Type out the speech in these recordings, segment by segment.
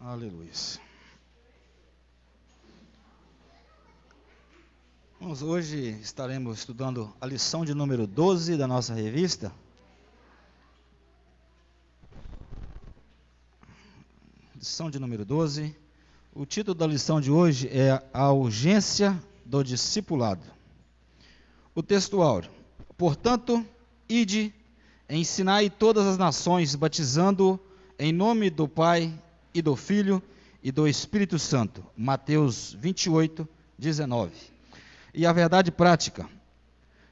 Aleluia. Hoje estaremos estudando a lição de número 12 da nossa revista. Lição de número 12. O título da lição de hoje é A Urgência do Discipulado. O textual: Portanto, ide, ensinai todas as nações, batizando em nome do Pai e do Filho e do Espírito Santo. Mateus 28, 19. E a verdade prática: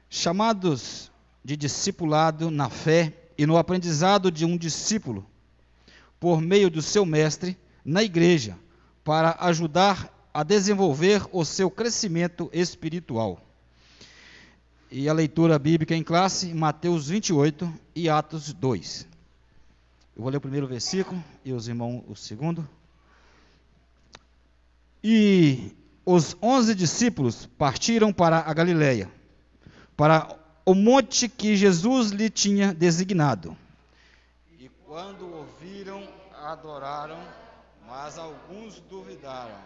chamados de discipulado na fé e no aprendizado de um discípulo, por meio do seu mestre, na igreja, para ajudar a desenvolver o seu crescimento espiritual. E a leitura bíblica em classe, Mateus 28 e Atos 2. Eu vou ler o primeiro versículo e os irmãos o segundo. E os 11 discípulos partiram para a Galileia, para o monte que Jesus lhe tinha designado. E quando ouviram, adoraram, mas alguns duvidaram.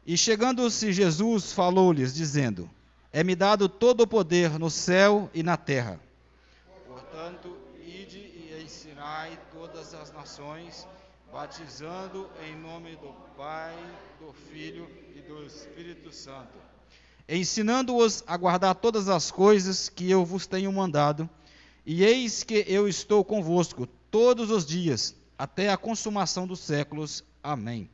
E chegando-se Jesus, falou-lhes, dizendo: É-me dado todo o poder no céu e na terra. Portanto, ide e ensinai todas as nações, batizando em nome do Pai, do Filho e do Espírito Santo, ensinando-os a guardar todas as coisas que eu vos tenho mandado, e eis que eu estou convosco todos os dias, até a consumação dos séculos. Amém.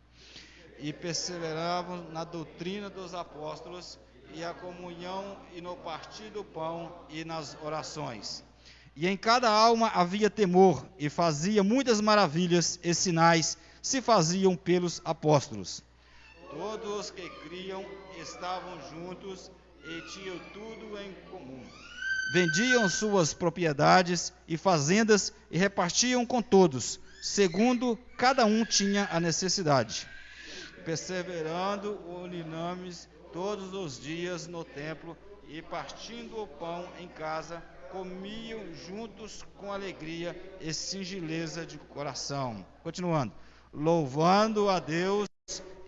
E perseveravam na doutrina dos apóstolos, e a comunhão, e no partir do pão, e nas orações. E em cada alma havia temor, e fazia muitas maravilhas e sinais se faziam pelos apóstolos. Todos os que criam estavam juntos e tinham tudo em comum. Vendiam suas propriedades e fazendas e repartiam com todos, segundo cada um tinha a necessidade. Perseverando unânimes todos os dias no templo e partindo o pão em casa, comiam juntos com alegria e singeleza de coração. Continuando. Louvando a Deus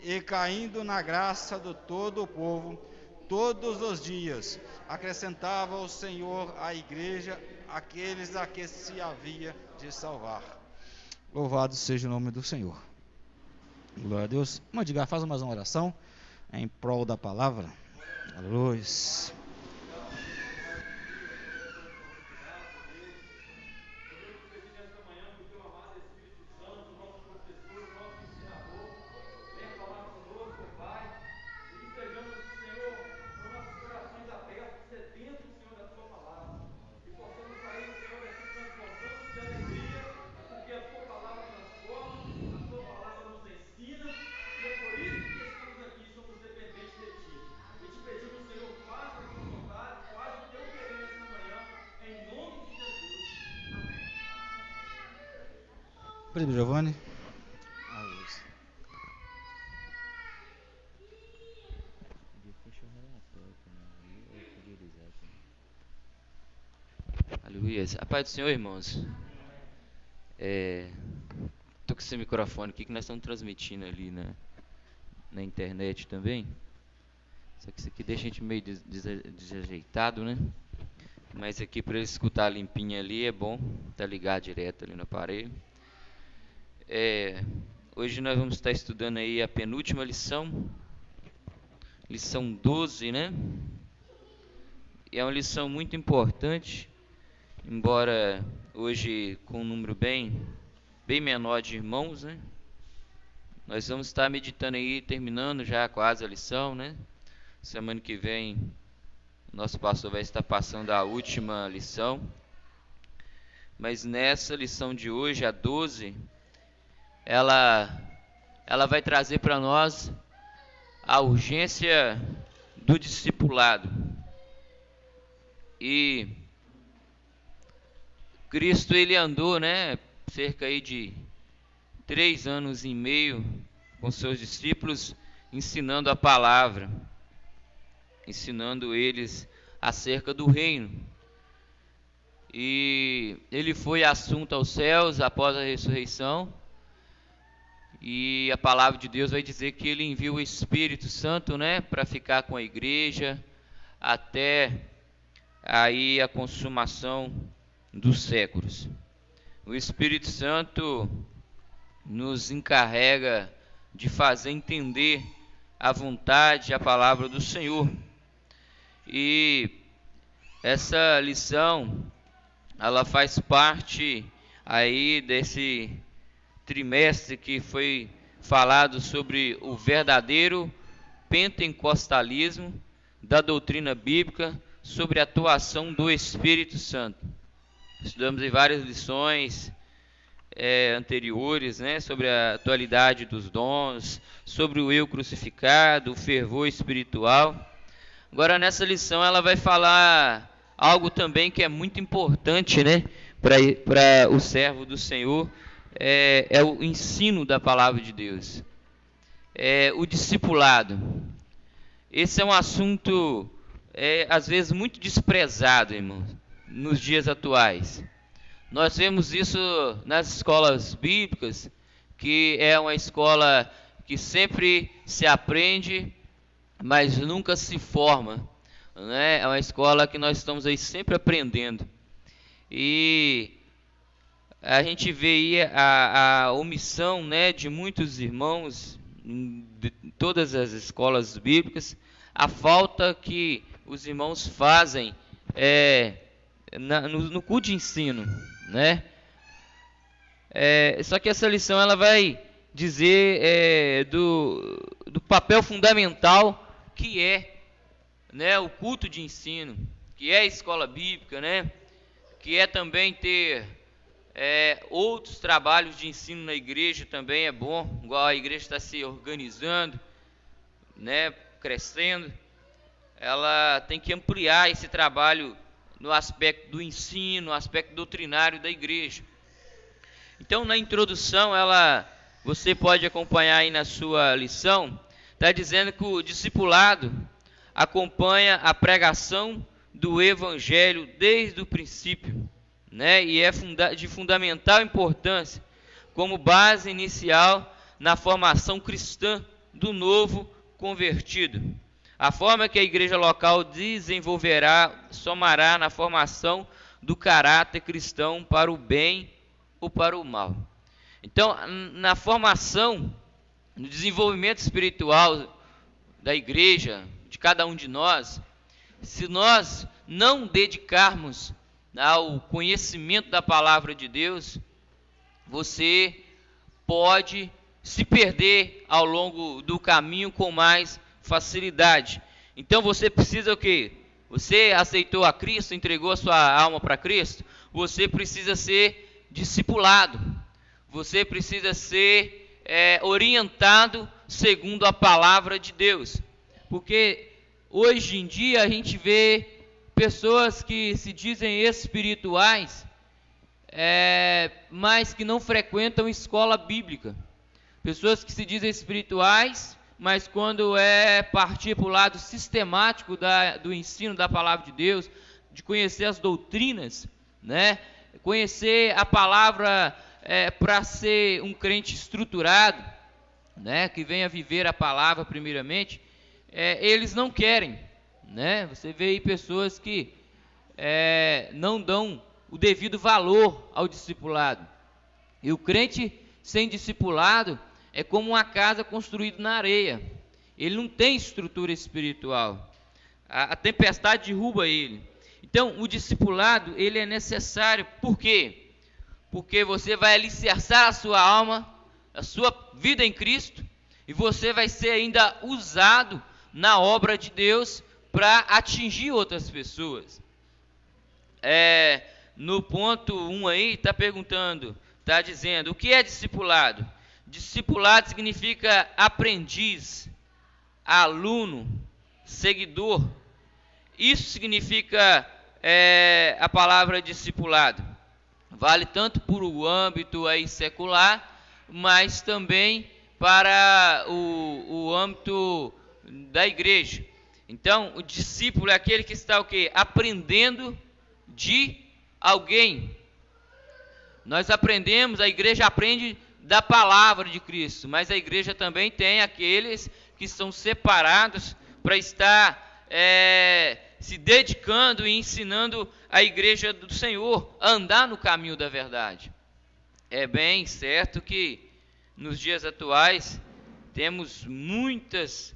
e caindo na graça de todo o povo, todos os dias acrescentava o Senhor à igreja aqueles a que se havia de salvar. Louvado seja o nome do Senhor. Glória a Deus. Edgar, faz mais uma oração em prol da palavra. Aleluia. Presbítero Giovanni. Aleluia. A paz do Senhor, irmãos. Tô com esse microfone aqui que nós estamos transmitindo ali na internet também. Só que isso aqui deixa a gente meio desajeitado, né? Mas aqui para ele escutar limpinho ali é bom. Tá ligado direto ali no aparelho. Hoje nós vamos estar estudando aí a penúltima lição. Lição 12, né? E é uma lição muito importante. Embora hoje com um número bem menor de irmãos, né? Nós vamos estar meditando aí, terminando já quase a lição, né? Semana que vem, nosso pastor vai estar passando a última lição. Mas nessa lição de hoje, a 12, ela vai trazer para nós a urgência do discipulado. E Cristo, ele andou, né, cerca aí de 3 anos e meio com seus discípulos, ensinando a palavra, ensinando eles acerca do reino. E ele foi assunto aos céus após a ressurreição, E a palavra de Deus vai dizer que ele envia o Espírito Santo, né, para ficar com a igreja até aí a consumação dos séculos. O Espírito Santo nos encarrega de fazer entender a vontade, a palavra do Senhor. E essa lição, ela faz parte aí desse trimestre que foi falado sobre o verdadeiro pentecostalismo, da doutrina bíblica, sobre a atuação do Espírito Santo. Estudamos em várias lições anteriores, né, sobre a atualidade dos dons, sobre o eu crucificado, o fervor espiritual. Agora nessa lição ela vai falar algo também que é muito importante, né, para o servo do Senhor, é o ensino da palavra de Deus, o discipulado. Esse é um assunto às vezes muito desprezado, irmãos, nos dias atuais. Nós vemos isso nas escolas bíblicas, que é uma escola que sempre se aprende, mas nunca se forma, né? É uma escola que nós estamos aí sempre aprendendo. E a gente vê aí a omissão, né, de muitos irmãos de todas as escolas bíblicas, a falta que os irmãos fazem no culto de ensino, né? Só que essa lição ela vai dizer do papel fundamental que é, né, o culto de ensino, que é a escola bíblica, né? Que é também ter outros trabalhos de ensino na igreja também é bom, igual a igreja está se organizando, né, crescendo, ela tem que ampliar esse trabalho no aspecto do ensino, no aspecto doutrinário da igreja. Então, na introdução, você pode acompanhar aí na sua lição, está dizendo que o discipulado acompanha a pregação do evangelho desde o princípio, né? E é de fundamental importância como base inicial na formação cristã do novo convertido. A forma que a igreja local desenvolverá somará na formação do caráter cristão para o bem ou para o mal. Então, na formação, no desenvolvimento espiritual da igreja, de cada um de nós, se nós não dedicarmos ao conhecimento da palavra de Deus, você pode se perder ao longo do caminho com mais facilidade. Então você precisa o quê? Você aceitou a Cristo, entregou a sua alma para Cristo, você precisa ser discipulado, você precisa ser orientado segundo a palavra de Deus, porque hoje em dia a gente vê pessoas que se dizem espirituais, mas que não frequentam escola bíblica, pessoas que se dizem espirituais, mas quando partir para o lado sistemático do ensino da palavra de Deus, de conhecer as doutrinas, né? Conhecer a palavra para ser um crente estruturado, né? Que venha viver a palavra primeiramente, eles não querem, né? Você vê aí pessoas que não dão o devido valor ao discipulado. E o crente sem discipulado é como uma casa construída na areia. Ele não tem estrutura espiritual. A tempestade derruba ele. Então, o discipulado, ele é necessário. Por quê? Porque você vai alicerçar a sua alma, a sua vida em Cristo, e você vai ser ainda usado na obra de Deus para atingir outras pessoas. No ponto 1 aí, está dizendo, o que é discipulado? Discipulado significa aprendiz, aluno, seguidor. Isso significa a palavra discipulado. Vale tanto para o âmbito aí secular, mas também para o âmbito da igreja. Então, o discípulo é aquele que está o quê? Aprendendo de alguém. Nós aprendemos, a igreja aprende da palavra de Cristo, mas a igreja também tem aqueles que são separados para estar se dedicando e ensinando a igreja do Senhor a andar no caminho da verdade. É bem certo que nos dias atuais temos muitos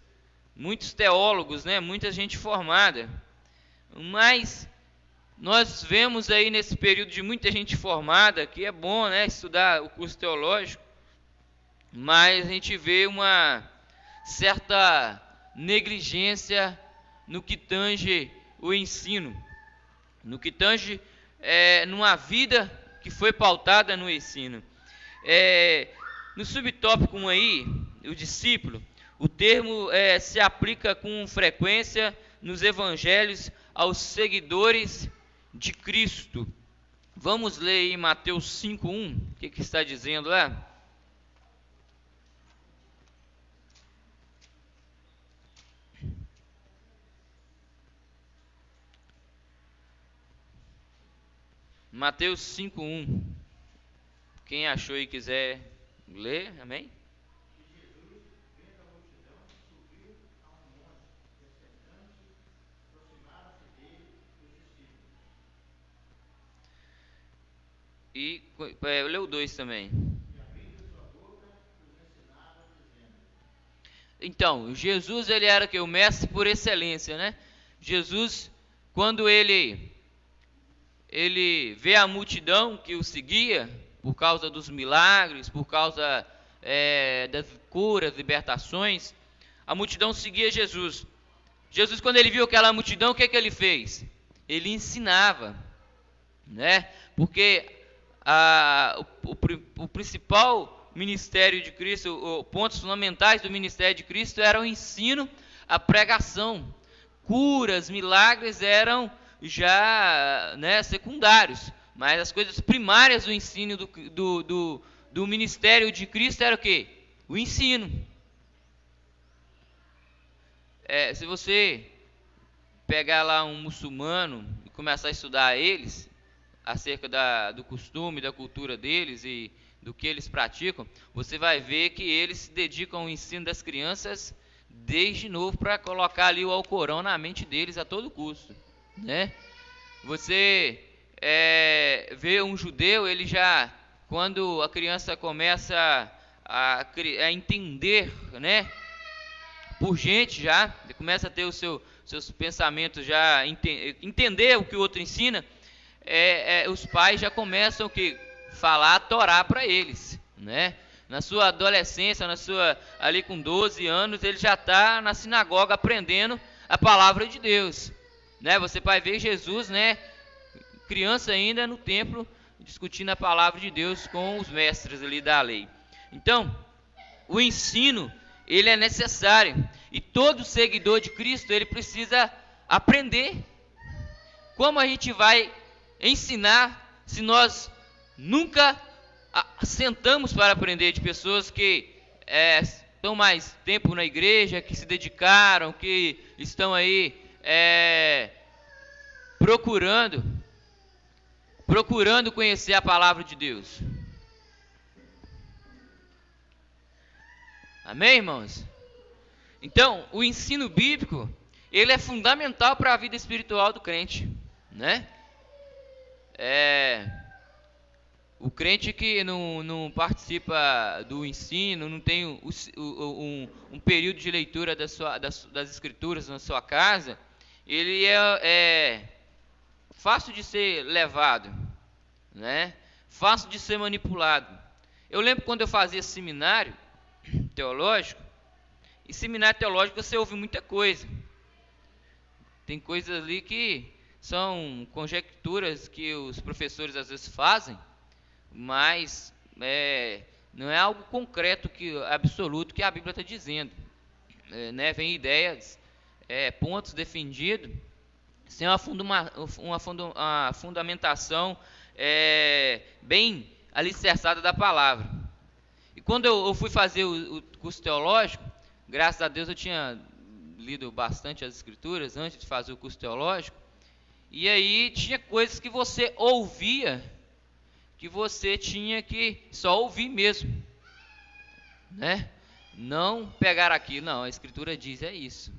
teólogos, né? Muita gente formada, mas nós vemos aí nesse período de muita gente formada, que é bom, né, estudar o curso teológico, mas a gente vê uma certa negligência no que tange o ensino, no que tange numa vida que foi pautada no ensino. No subtópico 1 aí, o discípulo, o termo se aplica com frequência nos evangelhos aos seguidores de Cristo. Vamos ler em Mateus 5:1, o que está dizendo lá? Mateus 5:1. Quem achou e quiser ler, amém? E leu 2 também. Então, Jesus, ele era o mestre por excelência, né? Jesus, quando ele vê a multidão que o seguia, por causa dos milagres, por causa das curas, libertações, a multidão seguia Jesus. Jesus, quando ele viu aquela multidão, o que ele fez? Ele ensinava, né? Porque o principal ministério de Cristo, os pontos fundamentais do ministério de Cristo era o ensino, a pregação. Curas, milagres eram já, né, secundários, mas as coisas primárias do ensino do ministério de Cristo era o quê? O ensino. Se você pegar lá um muçulmano e começar a estudar eles, acerca do costume, da cultura deles e do que eles praticam, você vai ver que eles se dedicam ao ensino das crianças desde novo para colocar ali o Alcorão na mente deles a todo custo, né? Você vê um judeu, ele já, quando a criança começa a entender, né, por gente já, começa a ter seus pensamentos já, entender o que o outro ensina, os pais já começam falar a Torá para eles, né? Na sua adolescência, ali com 12 anos, ele já está na sinagoga aprendendo a palavra de Deus, né? Você vai ver Jesus, né, criança ainda no templo, discutindo a palavra de Deus com os mestres ali da lei. Então, o ensino, ele é necessário, e todo seguidor de Cristo, ele precisa aprender. Como a gente vai ensinar se nós nunca sentamos para aprender de pessoas que estão mais tempo na igreja, que se dedicaram, que estão aí procurando conhecer a palavra de Deus? Amém, irmãos? Então, o ensino bíblico, ele é fundamental para a vida espiritual do crente, né? O crente que não participa do ensino, não tem um período de leitura das escrituras na sua casa, ele é fácil de ser levado, né? Fácil de ser manipulado. Eu lembro quando eu fazia seminário teológico, e seminário teológico você ouve muita coisa. Tem coisas ali que são conjecturas que os professores às vezes fazem, mas não é algo concreto, absoluto, que a Bíblia está dizendo. Né? Vem ideias, pontos defendidos, sem uma fundamentação bem alicerçada da palavra. E quando eu fui fazer o curso teológico, graças a Deus eu tinha lido bastante as escrituras antes de fazer o curso teológico, e aí tinha coisas que você ouvia, que você tinha que só ouvir mesmo, né? Não pegar aqui, não, a Escritura diz é isso,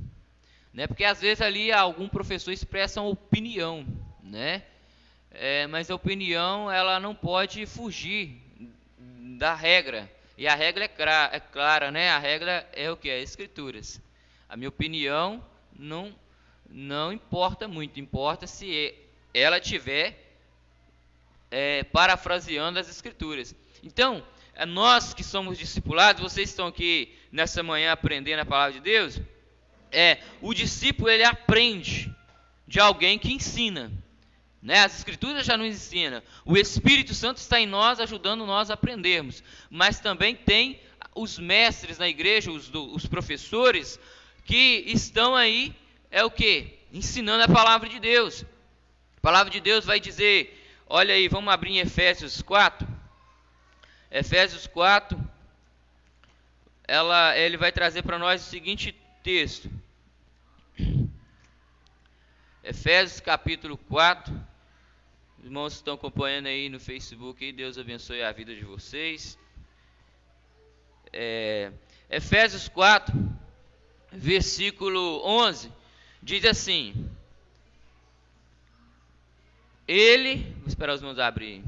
né? Porque às vezes ali algum professor expressa uma opinião, né? Mas a opinião ela não pode fugir da regra, e a regra é clara, né? A regra é o que? As Escrituras. A minha opinião não importa muito, importa se ela tiver parafraseando as Escrituras. Então, nós que somos discipulados, vocês estão aqui nessa manhã aprendendo a palavra de Deus, o discípulo ele aprende de alguém que ensina, né? As Escrituras já nos ensinam, o Espírito Santo está em nós ajudando nós a aprendermos, mas também tem os mestres na igreja, os professores que estão aí, o que? Ensinando a palavra de Deus. A palavra de Deus vai dizer, olha aí, vamos abrir em Efésios 4. Efésios 4, ele vai trazer para nós o seguinte texto. Efésios capítulo 4. Os irmãos que estão acompanhando aí no Facebook, aí, Deus abençoe a vida de vocês. Efésios 4, versículo 11, diz assim: vou esperar os irmãos abrirem.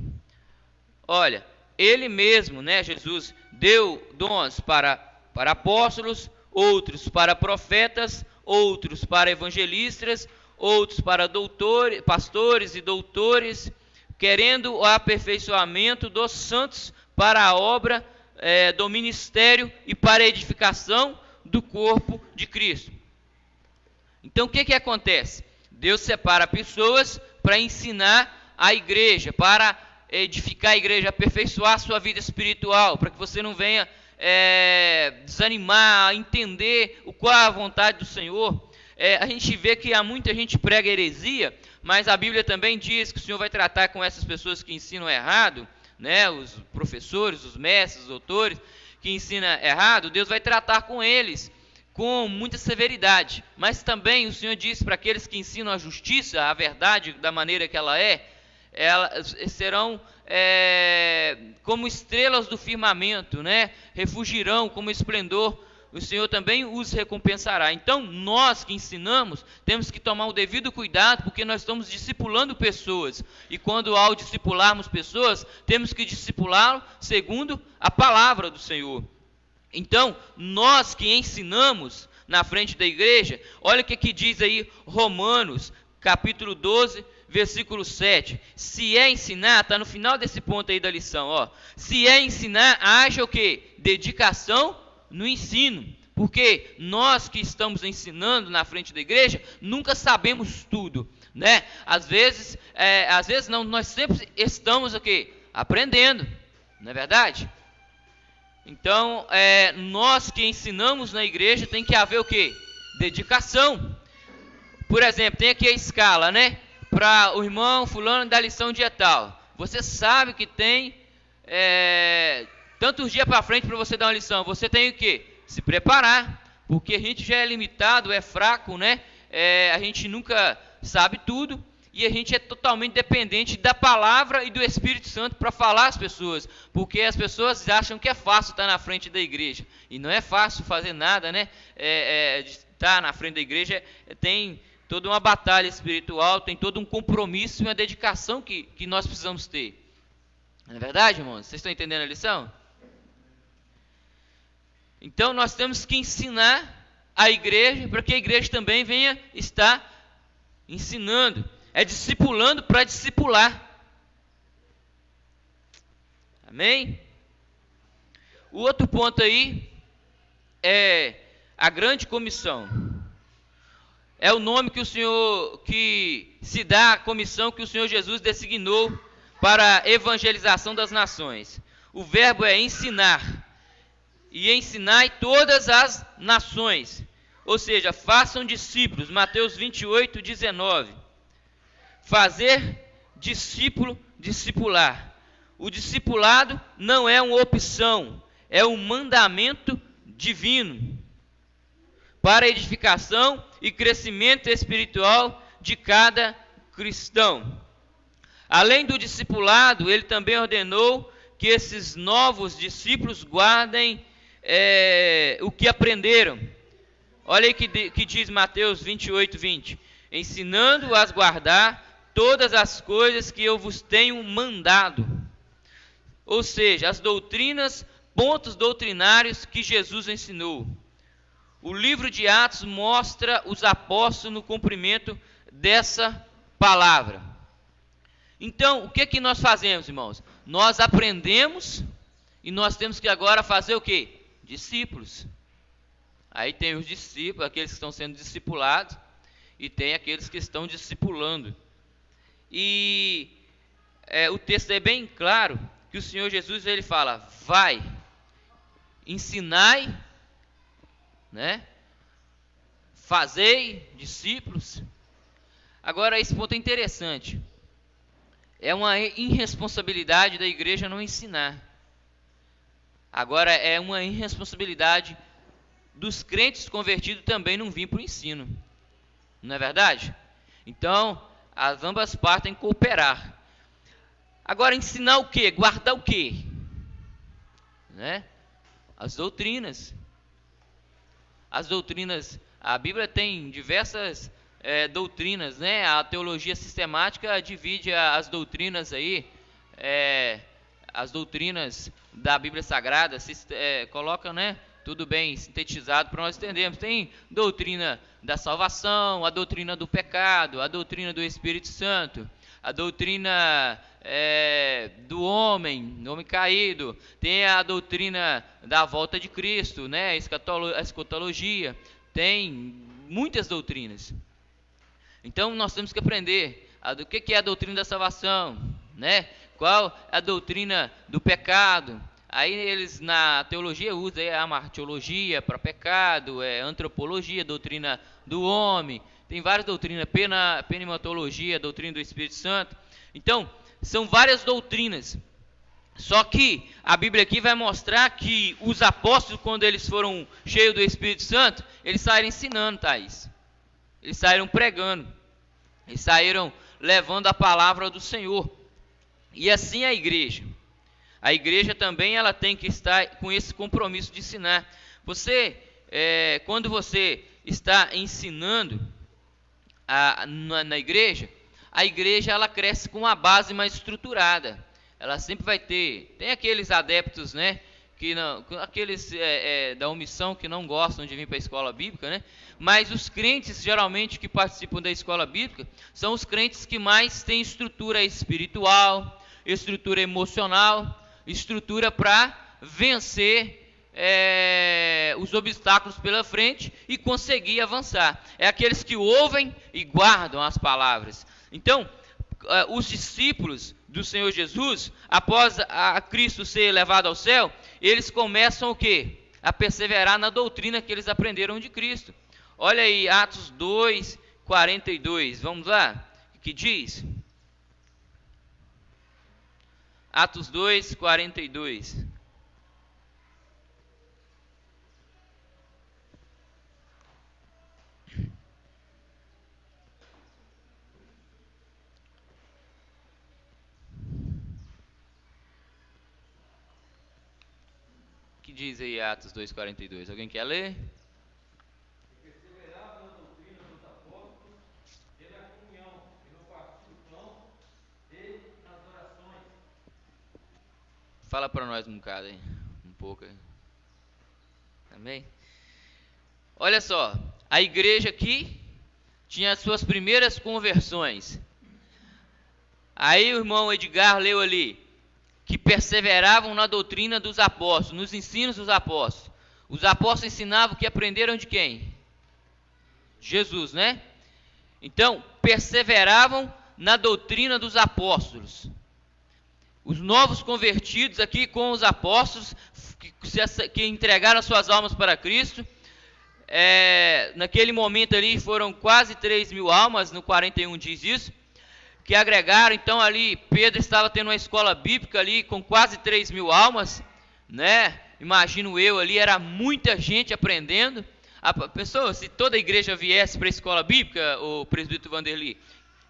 Olha, ele mesmo, né, Jesus, deu dons para apóstolos, outros para profetas, outros para evangelistas, outros para pastores e doutores, querendo o aperfeiçoamento dos santos para a obra do ministério e para a edificação do corpo de Cristo. Então o que acontece? Deus separa pessoas para ensinar a igreja, para edificar a igreja, aperfeiçoar a sua vida espiritual, para que você não venha desanimar, entender qual é a vontade do Senhor. A gente vê que há muita gente prega heresia, mas a Bíblia também diz que o Senhor vai tratar com essas pessoas que ensinam errado, né? Os professores, os mestres, os doutores que ensinam errado, Deus vai tratar com eles com muita severidade. Mas também o Senhor diz para aqueles que ensinam a justiça, a verdade da maneira que ela elas serão como estrelas do firmamento, né? Refugirão como esplendor. O Senhor também os recompensará. Então, nós que ensinamos, temos que tomar o devido cuidado, porque nós estamos discipulando pessoas. E quando ao discipularmos pessoas, temos que discipulá-lo segundo a palavra do Senhor. Então, nós que ensinamos na frente da igreja, olha o que diz aí Romanos, capítulo 12, versículo 7. Se é ensinar, está no final desse ponto aí da lição, ó. Se é ensinar, haja o quê? Dedicação no ensino, porque nós que estamos ensinando na frente da igreja, nunca sabemos tudo, né? Às vezes não, nós sempre estamos aqui aprendendo, não é verdade? Então, nós que ensinamos na igreja, tem que haver o quê? Dedicação. Por exemplo, tem aqui a escala, né? Para o irmão fulano da lição dia tal. Você sabe que tem tantos dias para frente para você dar uma lição. Você tem o quê? Se preparar, porque a gente já é limitado, é fraco, né? A gente nunca sabe tudo e a gente é totalmente dependente da palavra e do Espírito Santo para falar às pessoas, porque as pessoas acham que é fácil estar na frente da igreja, e não é fácil fazer nada, né? Estar na frente da igreja tem toda uma batalha espiritual, tem todo um compromisso e uma dedicação que nós precisamos ter. Não é verdade, irmãos? Vocês estão entendendo a lição? Então, nós temos que ensinar a igreja para que a igreja também venha estar ensinando. É discipulando para discipular. Amém? O outro ponto aí é a grande comissão. É o nome que se dá à comissão que o Senhor Jesus designou para a evangelização das nações. O verbo é ensinar. E ensinai todas as nações. Ou seja, façam discípulos. Mateus 28, 19. Fazer discípulo, discipular. O discipulado não é uma opção, é um mandamento divino para a edificação e crescimento espiritual de cada cristão. Além do discipulado, ele também ordenou que esses novos discípulos guardem o que aprenderam. Olha aí que diz Mateus 28, 20. Ensinando-as a guardar todas as coisas que eu vos tenho mandado. Ou seja, as doutrinas, pontos doutrinários que Jesus ensinou. O livro de Atos mostra os apóstolos no cumprimento dessa palavra. Então, o que nós fazemos, irmãos? Nós aprendemos e nós temos que agora fazer o quê? Discípulos. Aí tem os discípulos, aqueles que estão sendo discipulados, e tem aqueles que estão discipulando. E o texto é bem claro que o Senhor Jesus ele fala: vai, ensinai, né? Fazei discípulos. Agora esse ponto é interessante. É uma irresponsabilidade da igreja não ensinar. Agora é uma irresponsabilidade dos crentes convertidos também não vir para o ensino. Não é verdade? Então, as ambas partes têm que cooperar. Agora, ensinar o quê? Guardar o quê? Né? As doutrinas. As doutrinas, a Bíblia tem diversas doutrinas, né? A teologia sistemática divide as doutrinas aí, as doutrinas da Bíblia Sagrada, coloca, né? Tudo bem sintetizado para nós entendermos. Tem doutrina da salvação, a doutrina do pecado, a doutrina do Espírito Santo, a doutrina do homem caído, tem a doutrina da volta de Cristo, né? A escatologia, tem muitas doutrinas. Então nós temos que aprender o que é a doutrina da salvação, né? Qual é a doutrina do pecado. Aí eles na teologia usam a martiologia para pecado, antropologia, doutrina do homem, tem várias doutrinas, pneumatologia, doutrina do Espírito Santo. Então, são várias doutrinas. Só que a Bíblia aqui vai mostrar que os apóstolos, quando eles foram cheios do Espírito Santo, eles saíram ensinando, Thaís. Eles saíram pregando. Eles saíram levando a palavra do Senhor. E assim a igreja. A igreja também ela tem que estar com esse compromisso de ensinar. Quando você está ensinando na igreja, a igreja ela cresce com uma base mais estruturada. Ela sempre vai tem aqueles adeptos, né, que não, aqueles da omissão que não gostam de vir para a escola bíblica, né? Mas os crentes geralmente que participam da escola bíblica são os crentes que mais têm estrutura espiritual, estrutura emocional, estrutura para vencer os obstáculos pela frente e conseguir avançar. É aqueles que ouvem e guardam as palavras. Então, os discípulos do Senhor Jesus, após a Cristo ser levado ao céu, eles começam o quê? A perseverar na doutrina que eles aprenderam de Cristo. Olha aí, Atos 2, 42. Vamos lá? O que diz? Atos 2, 42. O que diz aí Atos 2, 42? Alguém quer ler? Perseveravam na doutrina dos apóstolos, e na comunhão, e no partir do pão, e nas orações. Fala para nós um bocado aí, um pouco aí. Amém? Olha só, a igreja aqui tinha as suas primeiras conversões. Aí o irmão Edgar leu ali, que perseveravam na doutrina dos apóstolos, nos ensinos dos apóstolos. Os apóstolos ensinavam que aprenderam de quem? Jesus, né? Então, perseveravam na doutrina dos apóstolos. Os novos convertidos aqui com os apóstolos, que entregaram suas almas para Cristo, naquele momento ali foram quase 3.000 almas, no 41 diz isso, que agregaram. Então ali Pedro estava tendo uma escola bíblica ali com quase 3.000 almas, né? Imagino eu ali, era muita gente aprendendo. A pessoa, se toda a igreja viesse para a escola bíblica, o presbítero Vanderly,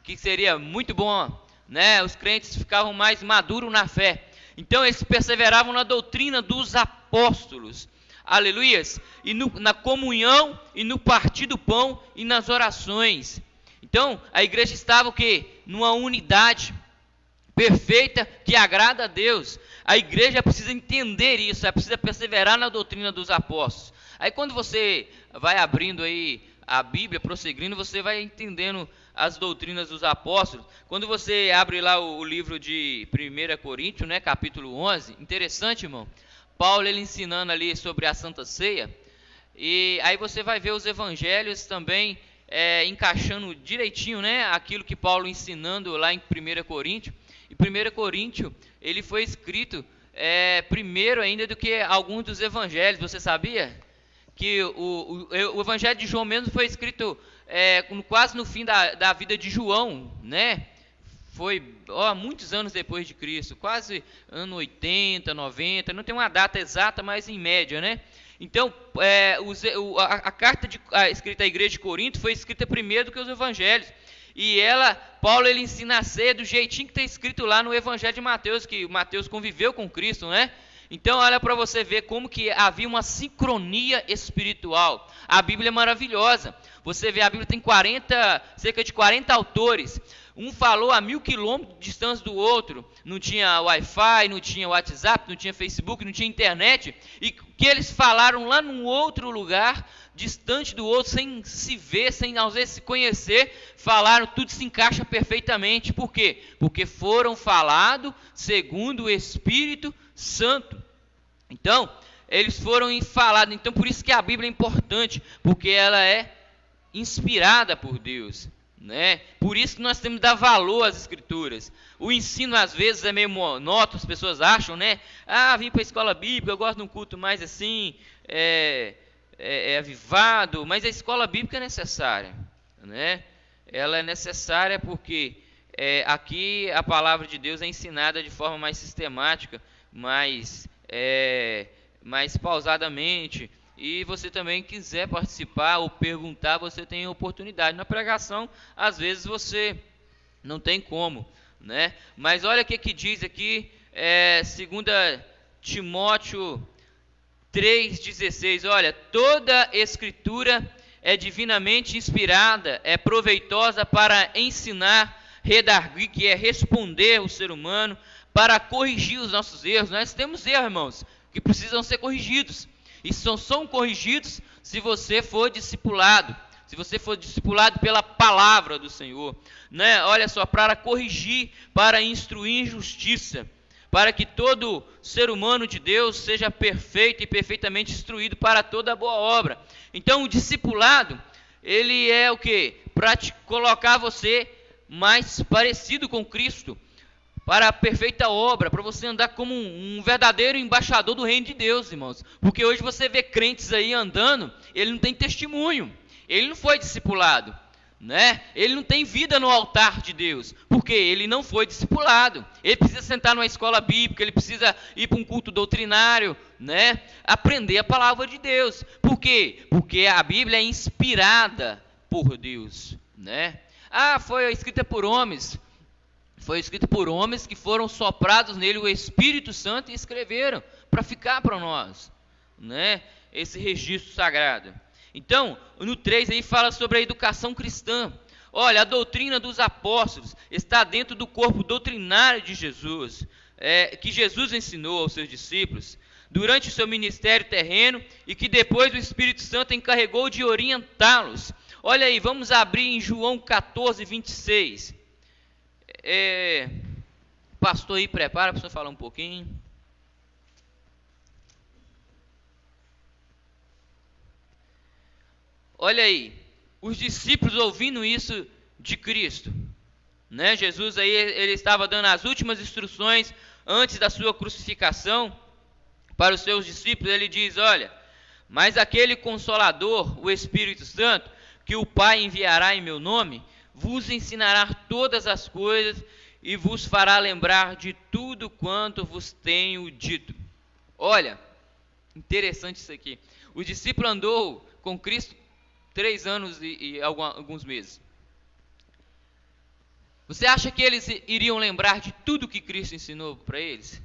que seria muito bom, né? Os crentes ficavam mais maduros na fé. Então eles perseveravam na doutrina dos apóstolos. aleluias, e na comunhão, e no partir do pão, e nas orações. Então, a igreja estava o quê? Numa unidade perfeita que agrada a Deus. A igreja precisa entender isso, ela precisa perseverar na doutrina dos apóstolos. Aí quando você vai abrindo aí a Bíblia, prosseguindo, você vai entendendo as doutrinas dos apóstolos. Quando você abre lá o livro de 1 Coríntios, né, capítulo 11, interessante, irmão, Paulo ele ensinando ali sobre a Santa Ceia, e aí você vai ver os evangelhos também encaixando direitinho, né, aquilo que Paulo ensinando lá em 1 Coríntios. E 1 Coríntios, ele foi escrito primeiro ainda do que alguns dos evangelhos. Você sabia que o evangelho de João mesmo foi escrito quase no fim da vida de João, né? Foi muitos anos depois de Cristo, quase ano 80, 90, não tem uma data exata, mas em média, né? Então, a carta escrita à igreja de Corinto foi escrita primeiro do que os evangelhos. E Paulo ele ensina a ceia do jeitinho que está escrito lá no evangelho de Mateus, que Mateus conviveu com Cristo, né? Então olha para você ver como que havia uma sincronia espiritual. A Bíblia é maravilhosa. Você vê, a Bíblia tem cerca de 40 autores. Um falou a 1000 quilômetros de distância do outro. Não tinha Wi-Fi, não tinha WhatsApp, não tinha Facebook, não tinha internet. E que eles falaram lá num outro lugar, distante do outro, sem se ver, sem às vezes se conhecer, falaram, tudo se encaixa perfeitamente. Por quê? Porque foram falados segundo o Espírito Santo. Então, eles foram falados. Então, por isso que a Bíblia é importante, porque ela é inspirada por Deus, né? Por isso que nós temos que dar valor às Escrituras. O ensino às vezes é meio monótono, as pessoas acham, né? Vim para a escola bíblica, eu gosto de um culto mais assim, avivado, mas a escola bíblica é necessária, né? Ela é necessária porque aqui a palavra de Deus é ensinada de forma mais sistemática, mais pausadamente. E você também quiser participar ou perguntar, você tem oportunidade. Na pregação, às vezes você não tem como, né? Mas olha o que diz aqui, 2 Timóteo 3,16. Olha, toda escritura é divinamente inspirada, é proveitosa para ensinar, redarguir, que é responder o ser humano, para corrigir os nossos erros. Nós temos erros, irmãos, que precisam ser corrigidos. E são corrigidos se você for discipulado. Se você for discipulado pela palavra do Senhor, né? Olha só, para corrigir, para instruir em justiça, para que todo ser humano de Deus seja perfeito e perfeitamente instruído para toda boa obra. Então, o discipulado, ele é o quê? Para te colocar você mais parecido com Cristo, para a perfeita obra, para você andar como um verdadeiro embaixador do reino de Deus, irmãos. Porque hoje você vê crentes aí andando, ele não tem testemunho, ele não foi discipulado, né? Ele não tem vida no altar de Deus, porque ele não foi discipulado. Ele precisa sentar numa escola bíblica, ele precisa ir para um culto doutrinário, né? Aprender a palavra de Deus. Por quê? Porque a Bíblia é inspirada por Deus, né? Foi escrita por homens. Foi escrito por homens que foram soprados nele o Espírito Santo e escreveram para ficar para nós, né? Esse registro sagrado. Então, no 3 aí fala sobre a educação cristã. Olha, a doutrina dos apóstolos está dentro do corpo doutrinário de Jesus, que Jesus ensinou aos seus discípulos durante o seu ministério terreno e que depois o Espírito Santo encarregou de orientá-los. Olha aí, vamos abrir em João 14, 26. Pastor aí, prepara para o senhor falar um pouquinho. Olha aí, os discípulos ouvindo isso de Cristo, né? Jesus aí, ele estava dando as últimas instruções antes da sua crucificação para os seus discípulos. Ele diz, olha, mas aquele Consolador, o Espírito Santo, que o Pai enviará em meu nome, vos ensinará todas as coisas e vos fará lembrar de tudo quanto vos tenho dito. Olha, interessante isso aqui. O discípulo andou com Cristo 3 anos e alguns meses. Você acha que eles iriam lembrar de tudo que Cristo ensinou para eles?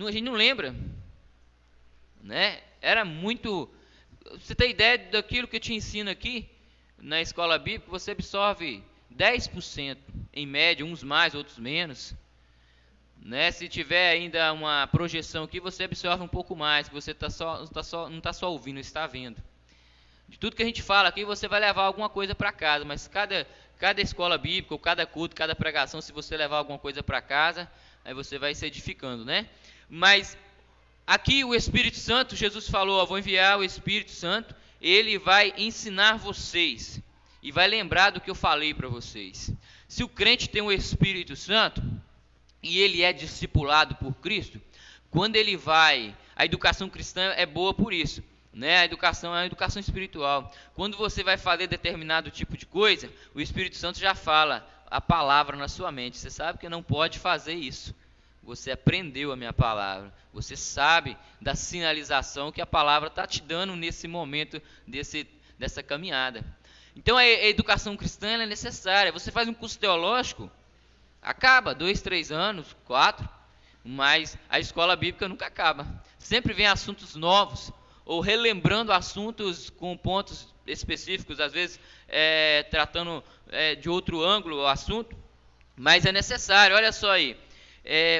A gente não lembra, né? Era muito... Você tem ideia daquilo que eu te ensino aqui na escola bíblica? Você absorve 10%, em média, uns mais, outros menos, né? Se tiver ainda uma projeção aqui, você absorve um pouco mais, você não está só ouvindo, está vendo. De tudo que a gente fala aqui, você vai levar alguma coisa para casa, mas cada escola bíblica, ou cada culto, cada pregação, se você levar alguma coisa para casa, aí você vai se edificando, né? Mas aqui o Espírito Santo, Jesus falou, vou enviar o Espírito Santo, ele vai ensinar vocês e vai lembrar do que eu falei para vocês. Se o crente tem o Espírito Santo e ele é discipulado por Cristo, quando ele vai... A educação cristã é boa por isso, né? A educação é uma educação espiritual. Quando você vai fazer determinado tipo de coisa, o Espírito Santo já fala a palavra na sua mente. Você sabe que não pode fazer isso. Você aprendeu a minha palavra. Você sabe da sinalização que a palavra está te dando nesse momento dessa caminhada. Então a educação cristã é necessária. Você faz um curso teológico, acaba 2, 3 anos, 4, mas a escola bíblica nunca acaba. Sempre vem assuntos novos, ou relembrando assuntos com pontos específicos, às vezes tratando de outro ângulo o assunto, mas é necessário. Olha só aí,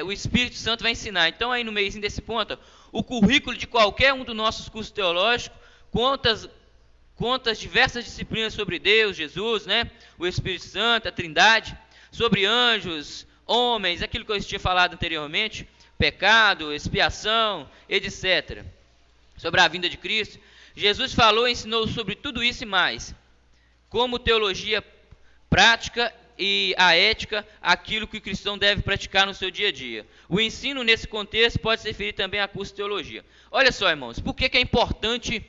o Espírito Santo vai ensinar. Então aí no meiozinho desse ponto, o currículo de qualquer um dos nossos cursos teológicos conta as diversas disciplinas sobre Deus, Jesus, né? O Espírito Santo, a Trindade, sobre anjos, homens, aquilo que eu tinha falado anteriormente, pecado, expiação, etc. Sobre a vinda de Cristo. Jesus falou e ensinou sobre tudo isso e mais, como teologia prática e a ética, aquilo que o cristão deve praticar no seu dia a dia. O ensino nesse contexto pode se referir também a curso de teologia. Olha só, irmãos, por que é importante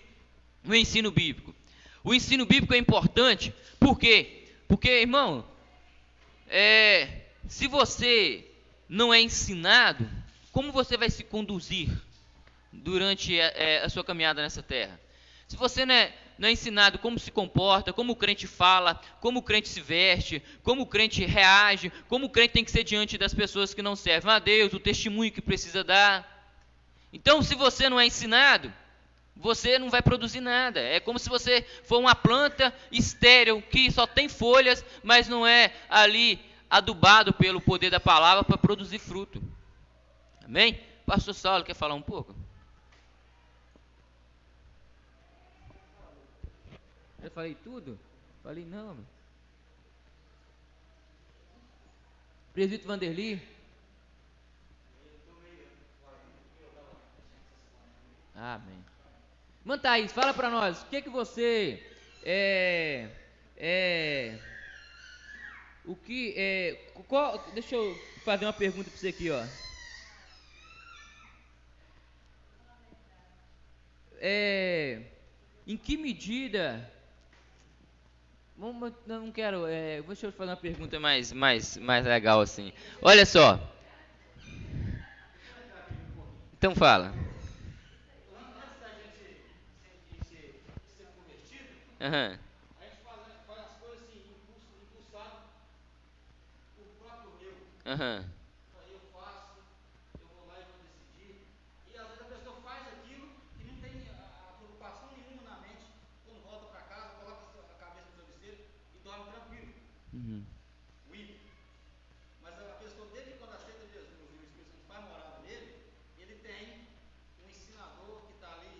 o ensino bíblico? O ensino bíblico é importante, por quê? Porque, irmão, se você não é ensinado, como você vai se conduzir durante a sua caminhada nessa terra? Se você não é ensinado como se comporta, como o crente fala, como o crente se veste, como o crente reage, como o crente tem que ser diante das pessoas que não servem a Deus, o testemunho que precisa dar. Então, se você não é ensinado, você não vai produzir nada. É como se você for uma planta estéril, que só tem folhas, mas não é ali adubado pelo poder da palavra para produzir fruto. Amém? Pastor Saulo quer falar um pouco? Eu falei tudo? Falei não. Presbítero Vanderly? Amém. Mano, Thaís, fala para nós, o que você deixa eu fazer uma pergunta para você aqui, ó. Em que medida... Não quero... deixa eu fazer uma pergunta mais legal assim. Olha só. Então fala. Uhum. A gente faz as coisas assim, impulsado por próprio eu. Uhum. Aí eu faço, eu vou lá e vou decidir. E às vezes a pessoa faz aquilo e não tem a preocupação nenhuma na mente. Quando volta para casa, coloca a cabeça no travesseiro e dorme tranquilo. Uhum. Mas a pessoa, desde quando aceita Jesus, o Espírito Santo faz morada nele, ele tem um ensinador que está ali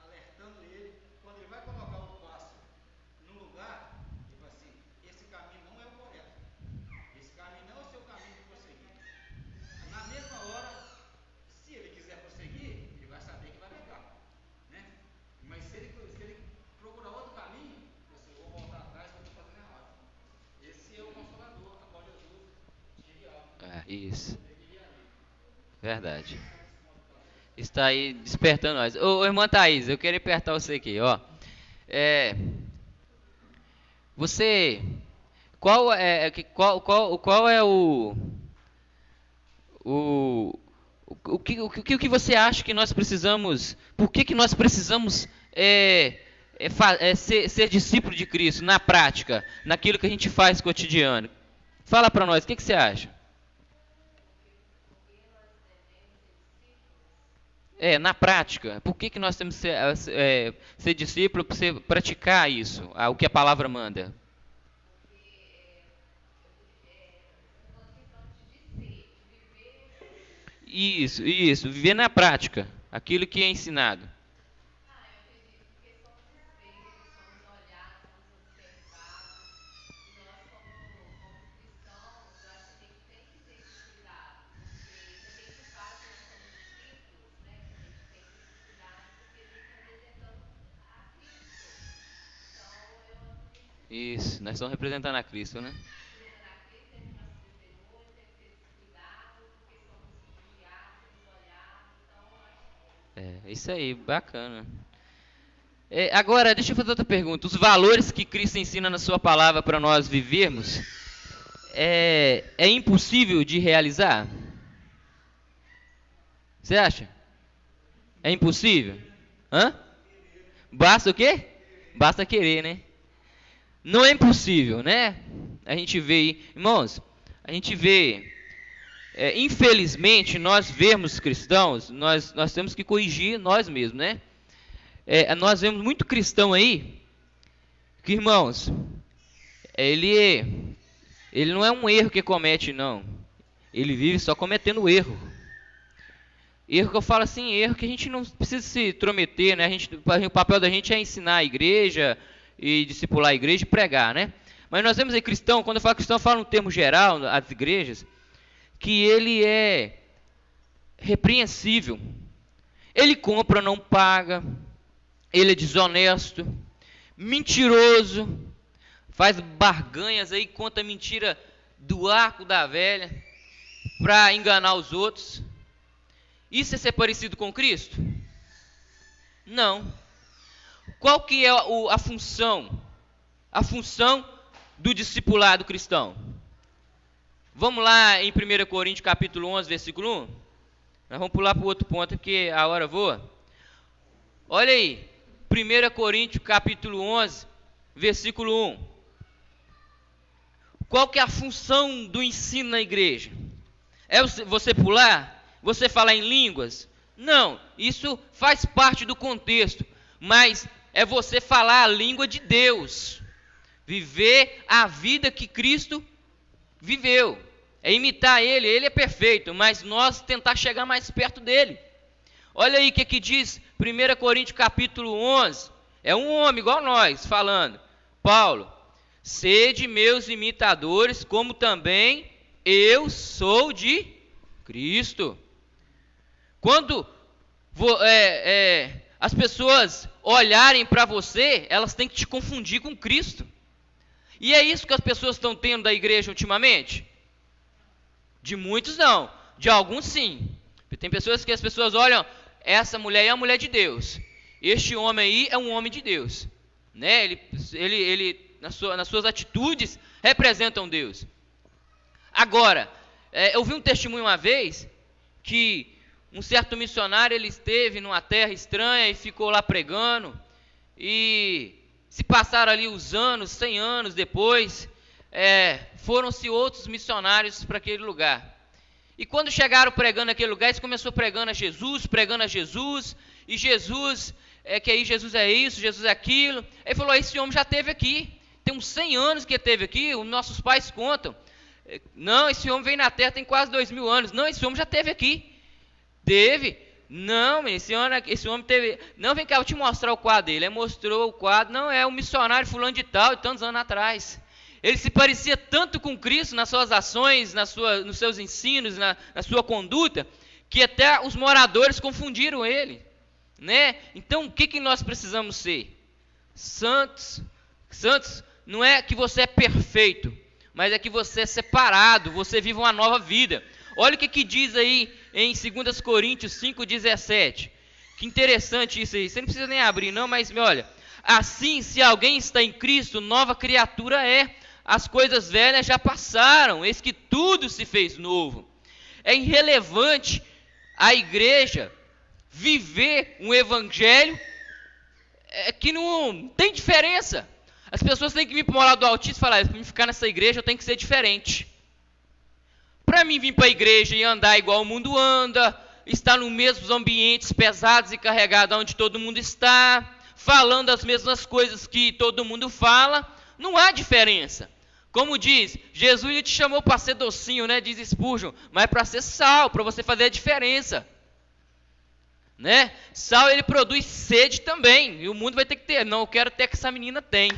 alertando ele. Quando ele vai colocar o passo no lugar, ele fala assim: esse caminho não é o correto, esse caminho não é o seu caminho de prosseguir. Na mesma hora, se ele quiser prosseguir, ele vai saber que vai pegar, né? Mas se ele procurar outro caminho, eu vou voltar atrás, porque eu estou fazendo errado. Esse é o Consolador, a qual Jesus tinha enviado. Isso. Verdade. Está aí despertando nós. Ô, irmã Thaís, eu queria apertar você aqui, ó. Você, qual é o que você acha que nós precisamos? Por que nós precisamos ser discípulo de Cristo na prática, naquilo que a gente faz cotidiano? Fala para nós, o que você acha? Na prática, por que nós temos que ser discípulo, para você praticar isso, o que a palavra manda? Isso, viver na prática, aquilo que é ensinado. Isso, nós estamos representando a Cristo, né? Isso aí, bacana. Agora, deixa eu fazer outra pergunta. Os valores que Cristo ensina na sua palavra para nós vivermos, é impossível de realizar? Você acha? É impossível? Hã? Basta o quê? Basta querer, né? Não é impossível, né? A gente vê aí, irmãos, a gente vê, infelizmente, nós vemos cristãos, nós temos que corrigir nós mesmos, né? Nós vemos muito cristão aí, que, irmãos, ele não é um erro que comete, não. Ele vive só cometendo erro. Erro que eu falo assim, erro que a gente não precisa se intrometer, né? O papel da gente é ensinar a igreja e discipular a igreja e pregar, né? Mas nós vemos aí cristão, quando eu falo cristão, eu falo no termo geral, as igrejas, que ele é repreensível. Ele compra, não paga, ele é desonesto, mentiroso, faz barganhas aí, conta mentira do arco da velha para enganar os outros. Isso é ser parecido com Cristo? Não. Qual que é a função? A função do discipulado cristão? Vamos lá em 1 Coríntios capítulo 11, versículo 1. Nós vamos pular para o outro ponto, porque a hora voa. Olha aí, 1 Coríntios capítulo 11, versículo 1. Qual que é a função do ensino na igreja? É você pular? Você falar em línguas? Não, isso faz parte do contexto, mas é você falar a língua de Deus, viver a vida que Cristo viveu, é imitar ele é perfeito, mas nós tentar chegar mais perto dele. Olha aí o que diz 1 Coríntios capítulo 11, é um homem igual nós falando, Paulo, sede meus imitadores, como também eu sou de Cristo. Quando as pessoas olharem para você, elas têm que te confundir com Cristo. E é isso que as pessoas estão tendo da igreja ultimamente? De muitos não, de alguns sim. Tem pessoas que as pessoas olham, essa mulher é a mulher de Deus, este homem aí é um homem de Deus, né? Ele nas suas atitudes representam Deus. Agora, eu vi um testemunho uma vez que um certo missionário, ele esteve numa terra estranha e ficou lá pregando, e se passaram ali os anos, 100 anos depois, foram-se outros missionários para aquele lugar. E quando chegaram pregando naquele lugar, eles começaram pregando a Jesus, e Jesus, que aí Jesus é isso, Jesus é aquilo. Ele falou, esse homem já esteve aqui, tem uns 100 anos que esteve aqui, os nossos pais contam. Não, esse homem veio na terra tem quase 2000 anos, não, esse homem já esteve aqui. Teve? Não, esse homem teve. Não, vem cá, eu te mostrar o quadro dele. Ele mostrou o quadro. Não, é o missionário fulano de tal, de tantos anos atrás. Ele se parecia tanto com Cristo nas suas ações, nos seus ensinos, na sua conduta, que até os moradores confundiram ele, né? Então, o que nós precisamos ser? Santos. Santos não é que você é perfeito, mas é que você é separado, você vive uma nova vida. Olha o que diz aí em 2 Coríntios 5,17. Que interessante isso aí. Você não precisa nem abrir não, mas olha. Assim, se alguém está em Cristo, nova criatura é. As coisas velhas já passaram, eis que tudo se fez novo. É irrelevante a igreja viver um evangelho que não tem diferença. As pessoas têm que vir para o lado do Altíssimo e falar, para mim ficar nessa igreja eu tenho que ser diferente. Para mim vir para a igreja e andar igual o mundo anda, estar nos mesmos ambientes pesados e carregados onde todo mundo está, falando as mesmas coisas que todo mundo fala. Não há diferença. Como diz, Jesus ele te chamou para ser docinho, né? Diz Spurgeon, mas para ser sal, para você fazer a diferença. Né? Sal ele produz sede também, e o mundo vai ter que ter. Não, eu quero ter que essa menina tem,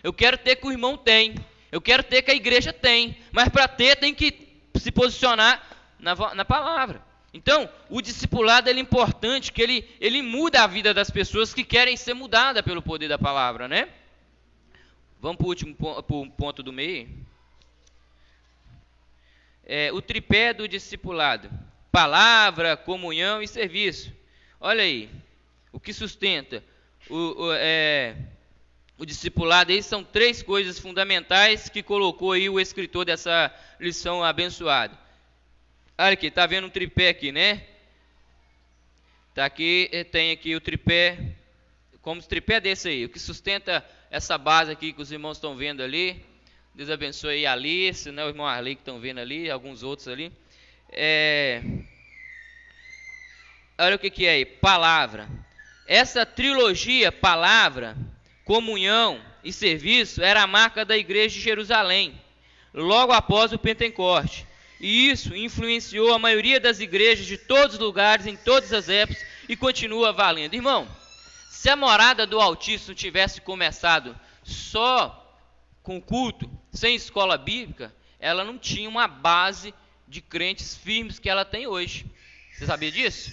eu quero ter que o irmão tem, eu quero ter que a igreja tem, mas para ter tem que se posicionar na palavra. Então, o discipulado ele é importante, que ele muda a vida das pessoas que querem ser mudadas pelo poder da palavra, né? Vamos para o último ponto do meio. O tripé do discipulado: palavra, comunhão e serviço. Olha aí, o que sustenta o discipulado aí são 3 coisas fundamentais que colocou aí o escritor dessa lição abençoada. Olha aqui, tá vendo um tripé aqui, né? Tá aqui, tem aqui o tripé, como o tripé desse aí, o que sustenta essa base aqui que os irmãos estão vendo ali. Deus abençoe aí a Alice, né, o irmão Arley que estão vendo ali, alguns outros ali. Olha o que é aí, palavra. Essa trilogia, palavra, comunhão e serviço, era a marca da igreja de Jerusalém, logo após o Pentecoste. E isso influenciou a maioria das igrejas de todos os lugares, em todas as épocas, e continua valendo. Irmão, se a morada do Altíssimo tivesse começado só com culto, sem escola bíblica, ela não tinha uma base de crentes firmes que ela tem hoje. Você sabia disso?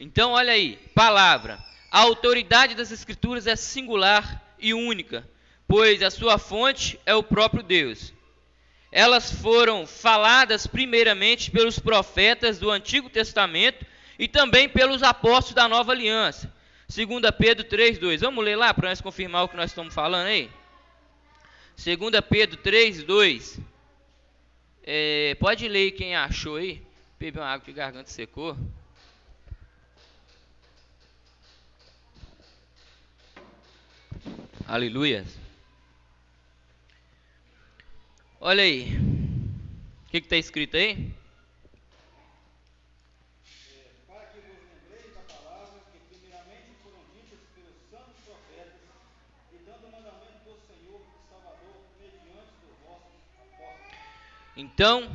Então, olha aí, palavra. A autoridade das Escrituras é singular e única, pois a sua fonte é o próprio Deus. Elas foram faladas primeiramente pelos profetas do Antigo Testamento e também pelos apóstolos da Nova Aliança. 2 Pedro 3:2. Vamos ler lá para nós confirmar o que nós estamos falando aí? 2 Pedro 3:2. Pode ler quem achou aí. Beber uma água que a garganta secou. Aleluia. Olha aí. O que está escrito aí? Para que vos lembreis da palavra que primeiramente foram ditas pelos santos profetas, e dando o mandamento do Senhor e Salvador mediante dos vossos apóstolos. Então,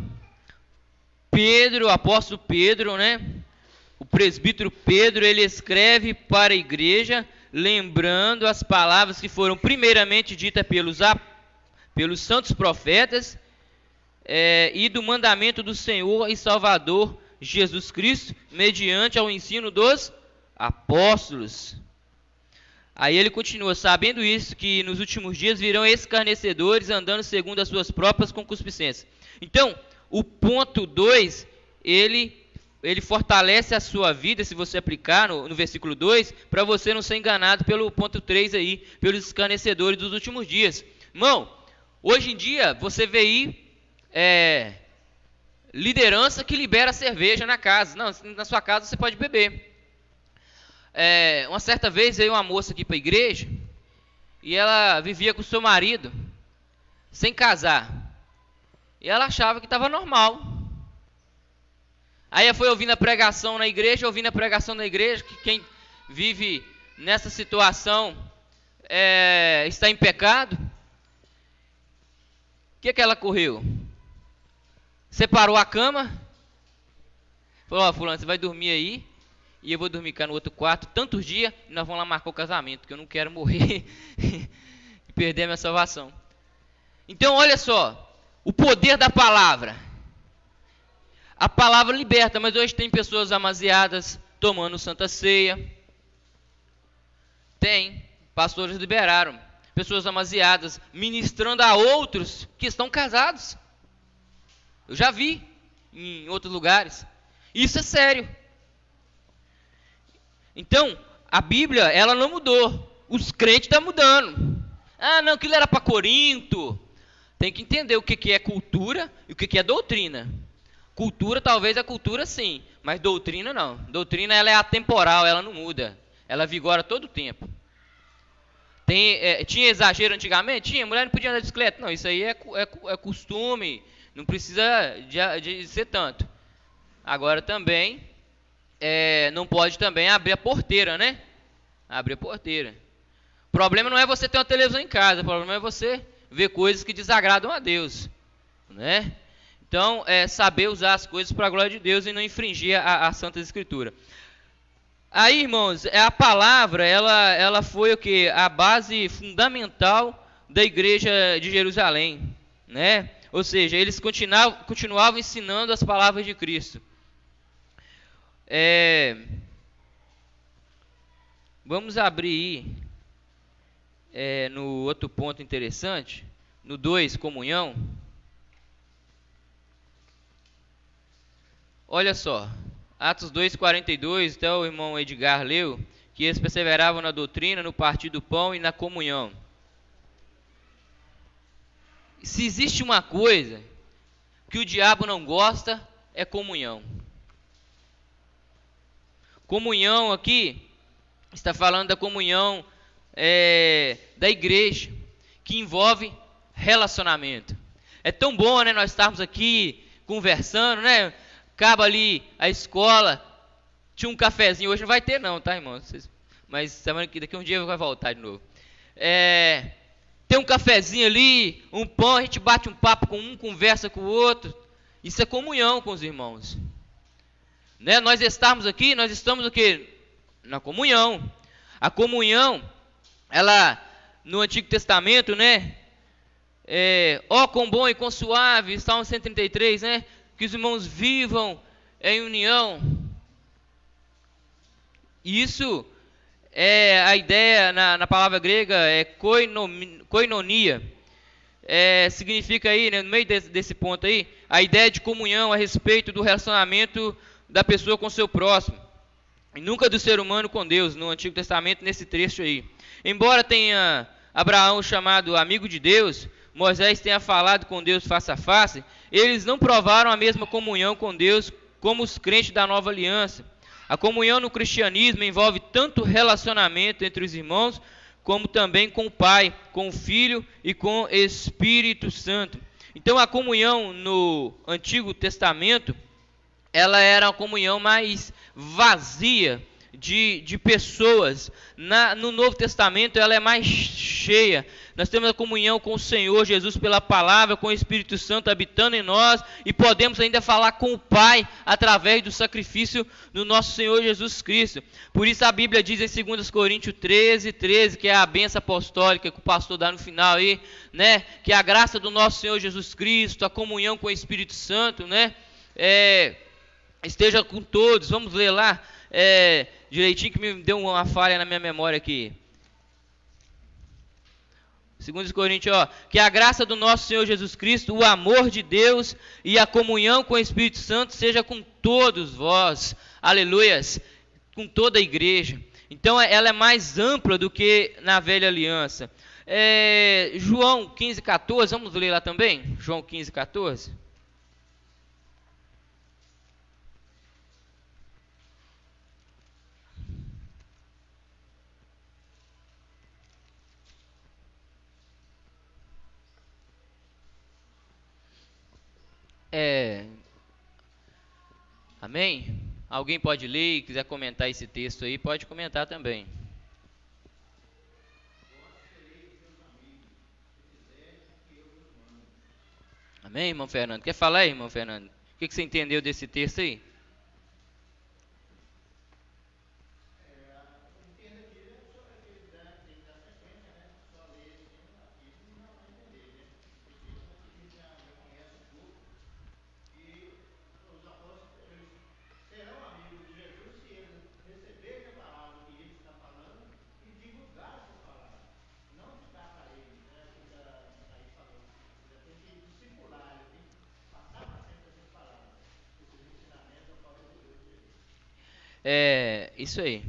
Pedro, o apóstolo Pedro, né? O presbítero Pedro, ele escreve para a igreja, lembrando as palavras que foram primeiramente ditas pelos santos profetas, e do mandamento do Senhor e Salvador Jesus Cristo, mediante ao ensino dos apóstolos. Aí ele continua: sabendo isso, que nos últimos dias virão escarnecedores, andando segundo as suas próprias concupiscências. Então, o ponto 2, ele fortalece a sua vida, se você aplicar no versículo 2, para você não ser enganado pelo ponto 3 aí, pelos escarnecedores dos últimos dias. Irmão, hoje em dia, você vê aí liderança que libera cerveja na casa. Não, na sua casa você pode beber. Uma certa vez veio uma moça aqui para a igreja, e ela vivia com o seu marido, sem casar. E ela achava que estava normal. Aí ela foi ouvindo a pregação na igreja, que quem vive nessa situação está em pecado. O que ela correu? Separou a cama, falou: ó, fulano, você vai dormir aí, e eu vou dormir cá no outro quarto, tantos dias, e nós vamos lá marcar o casamento, porque eu não quero morrer e perder a minha salvação. Então, olha só, o poder da palavra. A palavra liberta, mas hoje tem pessoas amaziadas tomando Santa Ceia. Tem, pastores liberaram. Pessoas amaziadas ministrando a outros que estão casados. Eu já vi em outros lugares. Isso é sério. Então, a Bíblia, ela não mudou. Os crentes estão mudando. Ah, não, aquilo era para Corinto. Tem que entender o que é cultura e o que é doutrina. Cultura, talvez a cultura sim, mas doutrina não. Doutrina, ela é atemporal, ela não muda. Ela vigora todo o tempo. Tinha exagero antigamente? Tinha, mulher não podia andar de bicicleta. Não, isso aí é costume, não precisa de ser tanto. Agora também, não pode também abrir a porteira, né? Abrir a porteira. O problema não é você ter uma televisão em casa, o problema é você ver coisas que desagradam a Deus, né? Então, saber usar as coisas para a glória de Deus e não infringir a Santa Escritura. Aí, irmãos, a palavra, ela foi o quê? A base fundamental da igreja de Jerusalém, né? Ou seja, eles continuavam ensinando as palavras de Cristo. Vamos abrir no outro ponto interessante, no 2, comunhão. Olha só, Atos 2:42, até o irmão Edgar leu, que eles perseveravam na doutrina, no partir do pão e na comunhão. Se existe uma coisa que o diabo não gosta, é comunhão. Comunhão aqui, está falando da comunhão da igreja, que envolve relacionamento. É tão bom, né, nós estarmos aqui conversando, né? Acaba ali a escola, tinha um cafezinho, hoje não vai ter não, tá, irmão? Mas daqui um dia vai voltar de novo. Tem um cafezinho ali, um pão, a gente bate um papo com um, conversa com o outro. Isso é comunhão com os irmãos. Né? Nós estamos aqui, nós estamos o quê? Na comunhão. A comunhão, ela, no Antigo Testamento, né? Ó quão bom e quão suave, Salmo 133, né? Que os irmãos vivam em união. Isso a ideia na palavra grega é koinonia. Significa aí, né, no meio desse ponto aí, a ideia de comunhão a respeito do relacionamento da pessoa com o seu próximo. E nunca do ser humano com Deus, no Antigo Testamento, nesse trecho aí. Embora tenha Abraão chamado amigo de Deus, Moisés tenha falado com Deus face a face, eles não provaram a mesma comunhão com Deus como os crentes da nova aliança. A comunhão no cristianismo envolve tanto relacionamento entre os irmãos, como também com o Pai, com o Filho e com o Espírito Santo. Então a comunhão no Antigo Testamento, ela era uma comunhão mais vazia de pessoas. No Novo Testamento ela é mais cheia. Nós temos a comunhão com o Senhor Jesus pela palavra, com o Espírito Santo habitando em nós, e podemos ainda falar com o Pai através do sacrifício do nosso Senhor Jesus Cristo. Por isso a Bíblia diz em 2 Coríntios 13, que é a bênção apostólica que o pastor dá no final aí, né? Que a graça do nosso Senhor Jesus Cristo, a comunhão com o Espírito Santo, né? Esteja com todos. Vamos ler lá direitinho, que me deu uma falha na minha memória aqui. 2 Coríntios, que a graça do nosso Senhor Jesus Cristo, o amor de Deus e a comunhão com o Espírito Santo seja com todos vós. Aleluias. Com toda a igreja. Então ela é mais ampla do que na velha aliança. João 15:14, vamos ler lá também? João 15:14. Amém? Alguém pode ler e quiser comentar esse texto aí, pode comentar também. Amém, irmão Fernando? Quer falar aí, irmão Fernando? O que você entendeu desse texto aí? Isso aí.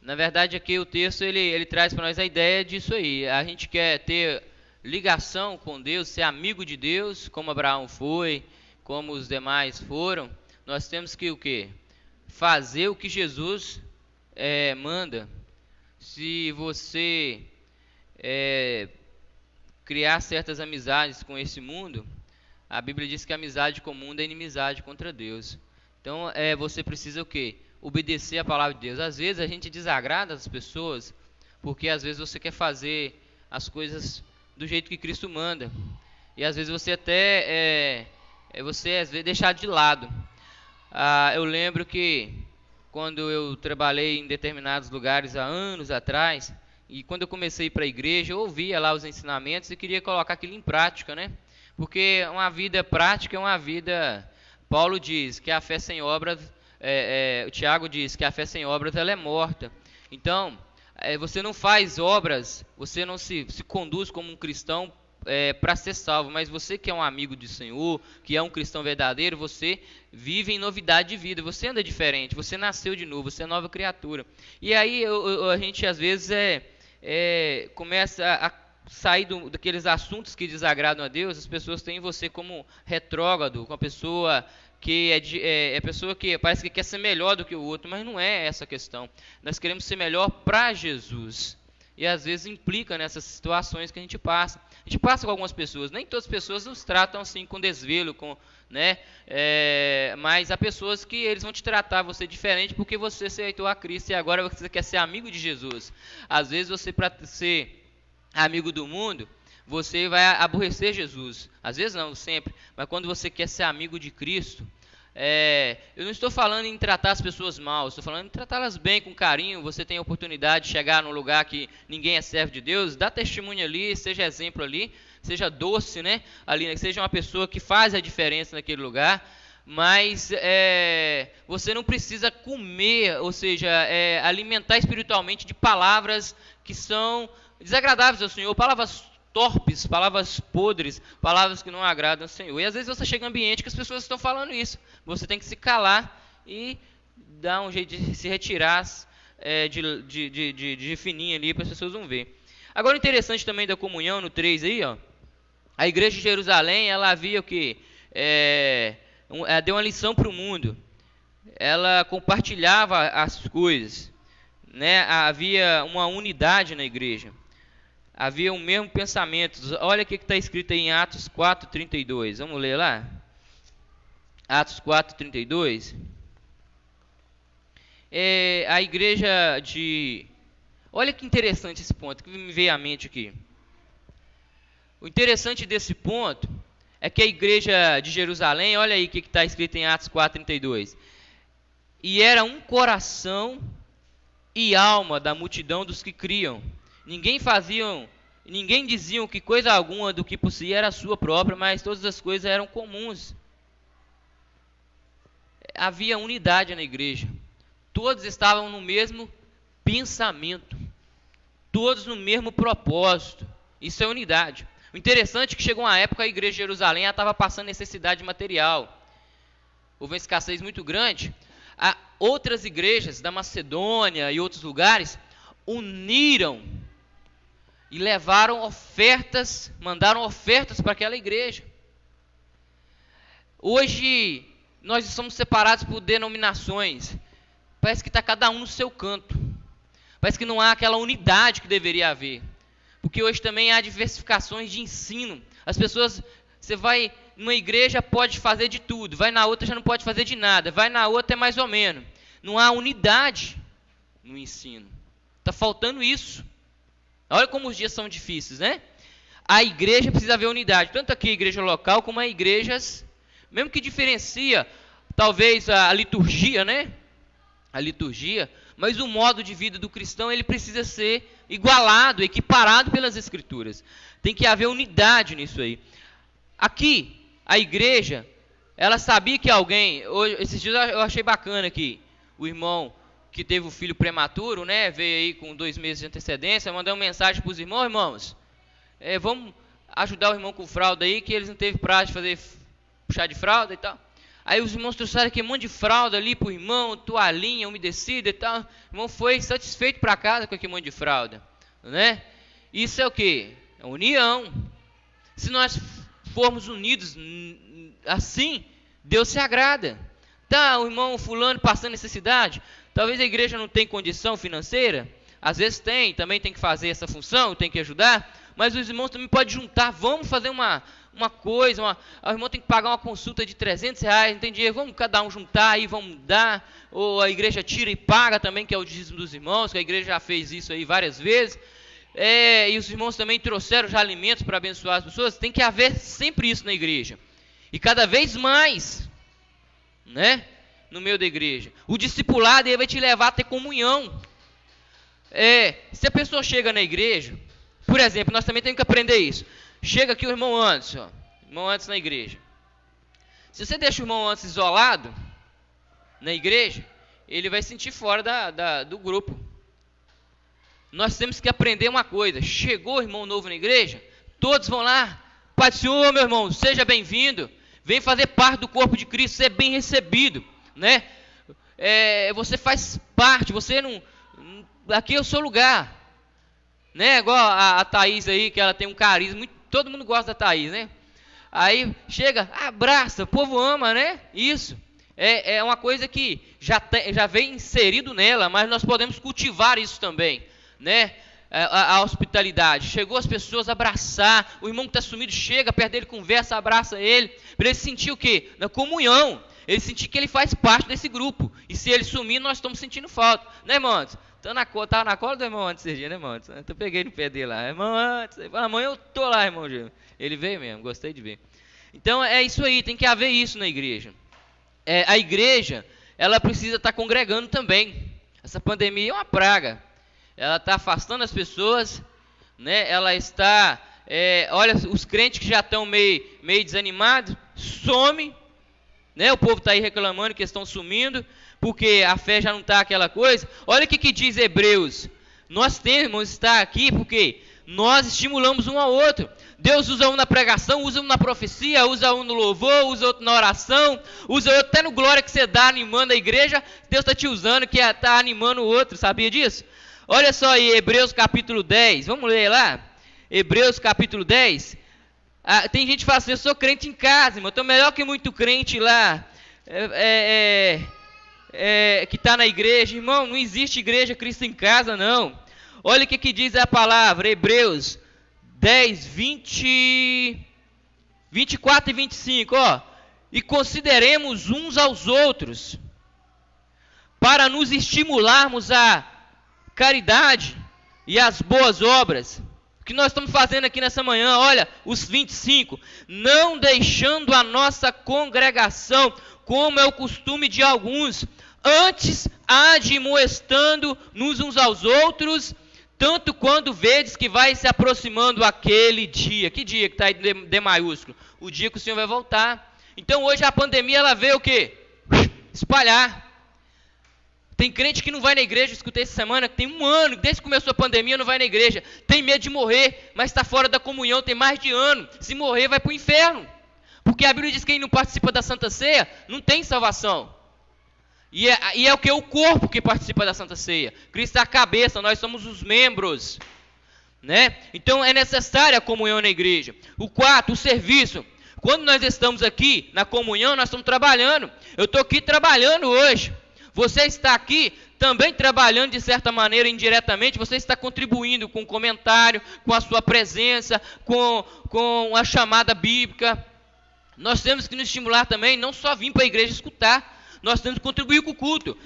Na verdade, aqui o texto ele traz para nós a ideia disso aí. A gente quer ter ligação com Deus, ser amigo de Deus, como Abraão foi, como os demais foram. Nós temos que o quê? Fazer o que Jesus manda. Se você criar certas amizades com esse mundo, a Bíblia diz que a amizade com o mundo é inimizade contra Deus. Então, você precisa o quê? Obedecer a palavra de Deus. Às vezes a gente desagrada as pessoas, porque às vezes você quer fazer as coisas do jeito que Cristo manda. E às vezes você até você às vezes deixar de lado. Eu lembro que quando eu trabalhei em determinados lugares há anos atrás, e quando eu comecei a ir para a igreja, eu ouvia lá os ensinamentos e queria colocar aquilo em prática, né? Porque uma vida prática é uma vida... Paulo diz que a fé sem obras... o Tiago diz que a fé sem obras ela é morta. Então, você não faz obras, você não se conduz como um cristão para ser salvo, mas você que é um amigo do Senhor, que é um cristão verdadeiro, você vive em novidade de vida, você anda diferente, você nasceu de novo, você é nova criatura. E aí a gente às vezes começa a sair daqueles assuntos que desagradam a Deus. As pessoas têm você como retrógrado, com a pessoa que pessoa que parece que quer ser melhor do que o outro, mas não é essa a questão. Nós queremos ser melhor para Jesus. E às vezes implica nessas situações que a gente passa. A gente passa com algumas pessoas, nem todas as pessoas nos tratam assim com desvelo, né? Mas há pessoas que eles vão te tratar você diferente porque você aceitou a Cristo e agora você quer ser amigo de Jesus. Às vezes você, para ser amigo do mundo, você vai aborrecer Jesus. Às vezes não, sempre. Mas quando você quer ser amigo de Cristo, eu não estou falando em tratar as pessoas mal, estou falando em tratá-las bem, com carinho. Você tem a oportunidade de chegar num lugar que ninguém é servo de Deus, dá testemunho ali, seja exemplo ali, seja doce, né? Ali, seja uma pessoa que faz a diferença naquele lugar. Mas você não precisa comer, ou seja, alimentar espiritualmente de palavras que são desagradáveis ao Senhor, palavras torpes, palavras podres, palavras que não agradam ao Senhor. E às vezes você chega em um ambiente que as pessoas estão falando isso. Você tem que se calar e dar um jeito de se retirar de fininho ali para as pessoas não ver. Agora, o interessante também da comunhão, no 3 aí, ó, a igreja de Jerusalém, ela havia o quê? Ela deu uma lição para o mundo. Ela compartilhava as coisas, né? Havia uma unidade na igreja. Havia o mesmo pensamento. Olha o que está escrito aí em Atos 4:32. Vamos ler lá? Atos 4:32. A igreja de... Olha que interessante esse ponto, que me veio à mente aqui. O interessante desse ponto é que a igreja de Jerusalém, olha aí o que está escrito em Atos 4:32. E era um coração e alma da multidão dos que criam. Ninguém diziam que coisa alguma do que possuía era sua própria, mas todas as coisas eram comuns. Havia unidade na igreja. Todos estavam no mesmo pensamento. Todos no mesmo propósito. Isso é unidade. O interessante é que chegou uma época a igreja de Jerusalém estava passando necessidade material. Houve uma escassez muito grande. Outras igrejas da Macedônia e outros lugares uniram e levaram ofertas, mandaram ofertas para aquela igreja. Hoje nós somos separados por denominações. Parece que está cada um no seu canto. Parece que não há aquela unidade que deveria haver. Porque hoje também há diversificações de ensino. As pessoas, você vai numa igreja, pode fazer de tudo. Vai na outra, já não pode fazer de nada. Vai na outra, é mais ou menos. Não há unidade no ensino. Está faltando isso. Olha como os dias são difíceis, né? A igreja precisa haver unidade. Tanto aqui a igreja local, como as igrejas, mesmo que diferencia, talvez, a liturgia, né? A liturgia, mas o modo de vida do cristão, ele precisa ser igualado, equiparado pelas Escrituras. Tem que haver unidade nisso aí. Aqui, a igreja, ela sabia que alguém... Esses dias eu achei bacana aqui, o irmão que teve o filho prematuro, né? Veio aí com 2 meses de antecedência, mandou uma mensagem para os irmãos, vamos ajudar o irmão com fralda aí, que eles não teve prazo de fazer chá de fralda e tal. Aí os irmãos trouxeram aqui um monte de fralda ali pro irmão, toalhinha umedecida e tal. O irmão foi satisfeito para casa com aquele monte de fralda, né? Isso é o quê? É união. Se nós formos unidos assim, Deus se agrada. Tá, o irmão fulano passando necessidade. Talvez a igreja não tenha condição financeira. Às vezes tem, também tem que fazer essa função, tem que ajudar. Mas os irmãos também podem juntar. Vamos fazer uma coisa, o irmão tem que pagar uma consulta de R$300, não tem dinheiro, vamos cada um juntar aí, vamos dar, ou a igreja tira e paga também, que é o dízimo dos irmãos, que a igreja já fez isso aí várias vezes, e os irmãos também trouxeram já alimentos para abençoar as pessoas. Tem que haver sempre isso na igreja, e cada vez mais, né, no meio da igreja. O discipulado ele vai te levar a ter comunhão. Se a pessoa chega na igreja, por exemplo, nós também temos que aprender isso. Chega aqui o irmão Anderson, irmão Anderson na igreja. Se você deixa o irmão Anderson isolado na igreja, ele vai se sentir fora do grupo. Nós temos que aprender uma coisa. Chegou o irmão novo na igreja, todos vão lá. Pai do Senhor, meu irmão, seja bem-vindo. Vem fazer parte do corpo de Cristo, ser bem recebido, né? Você faz parte, você não... Aqui é o seu lugar, né? Igual a Thaís aí, que ela tem um carisma, todo mundo gosta da Thaís, né? Aí chega, abraça, o povo ama, né? Isso. É uma coisa que já vem inserido nela, mas nós podemos cultivar isso também, né? A hospitalidade. Chegou as pessoas, abraçar. O irmão que está sumido chega perto dele, conversa, abraça ele. Para ele sentir o quê? Na comunhão. Ele sentir que ele faz parte desse grupo. E se ele sumir, nós estamos sentindo falta. Né, irmão Antes? Estava na cola do irmão Antes esse dia, né, irmão Antes? Eu peguei no pé dele lá. Irmão Antes. Amanhã eu estou lá, irmão Gil. Ele veio mesmo, gostei de ver. Então é isso aí, tem que haver isso na igreja. A igreja, ela precisa estar congregando também. Essa pandemia é uma praga. Ela está afastando as pessoas, né? Ela está, olha, os crentes que já estão meio desanimados, some, né? O povo está aí reclamando que estão sumindo, porque a fé já não está aquela coisa. Olha o que diz Hebreus. Nós temos que estar aqui porque nós estimulamos um ao outro. Deus usa um na pregação, usa um na profecia, usa um no louvor, usa outro na oração, usa outro até no glória que você dá animando a igreja. Deus está te usando, que está animando o outro, sabia disso? Olha só aí, Hebreus capítulo 10, vamos ler lá? Hebreus capítulo 10. Tem gente que fala assim, eu sou crente em casa, irmão, estou melhor que muito crente lá, que está na igreja. Irmão, não existe igreja Cristo em casa, não. Olha o que diz a palavra, Hebreus 10, 24 e 25, ó. E consideremos uns aos outros, para nos estimularmos a caridade e as boas obras. O que nós estamos fazendo aqui nessa manhã, olha, os 25. Não deixando a nossa congregação, como é o costume de alguns, antes admoestando-nos uns aos outros, tanto quando vedes que vai se aproximando aquele dia. Que dia que está aí D maiúsculo? O dia que o Senhor vai voltar. Então hoje a pandemia, ela veio o quê? Espalhar. Tem crente que não vai na igreja, escutei essa semana, que tem um ano, desde que começou a pandemia, não vai na igreja. Tem medo de morrer, mas está fora da comunhão, tem mais de ano. Se morrer, vai para o inferno. Porque a Bíblia diz que quem não participa da Santa Ceia, não tem salvação. E é o que? O corpo que participa da Santa Ceia. Cristo é a cabeça, nós somos os membros, né? Então é necessária a comunhão na igreja. O quarto, o serviço. Quando nós estamos aqui na comunhão, nós estamos trabalhando. Eu estou aqui trabalhando hoje. Você está aqui também trabalhando de certa maneira, indiretamente. Você está contribuindo com comentário, com a sua presença, com a chamada bíblica. Nós temos que nos estimular também, não só vir para a igreja escutar. Nós temos que contribuir com o culto,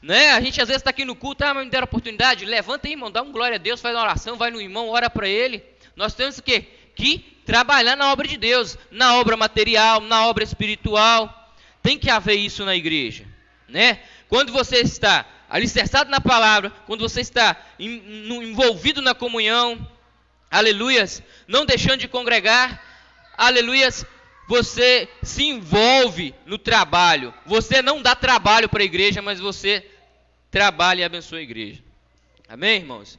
né? A gente às vezes está aqui no culto, mas me deram oportunidade, levanta aí, irmão, dá um glória a Deus, faz uma oração, vai no irmão, ora para ele. Nós temos que trabalhar na obra de Deus, na obra material, na obra espiritual. Tem que haver isso na igreja, né? Quando você está alicerçado na palavra, quando você está envolvido na comunhão, aleluias, não deixando de congregar, aleluias, você se envolve no trabalho. Você não dá trabalho para a igreja, mas você trabalha e abençoa a igreja. Amém, irmãos?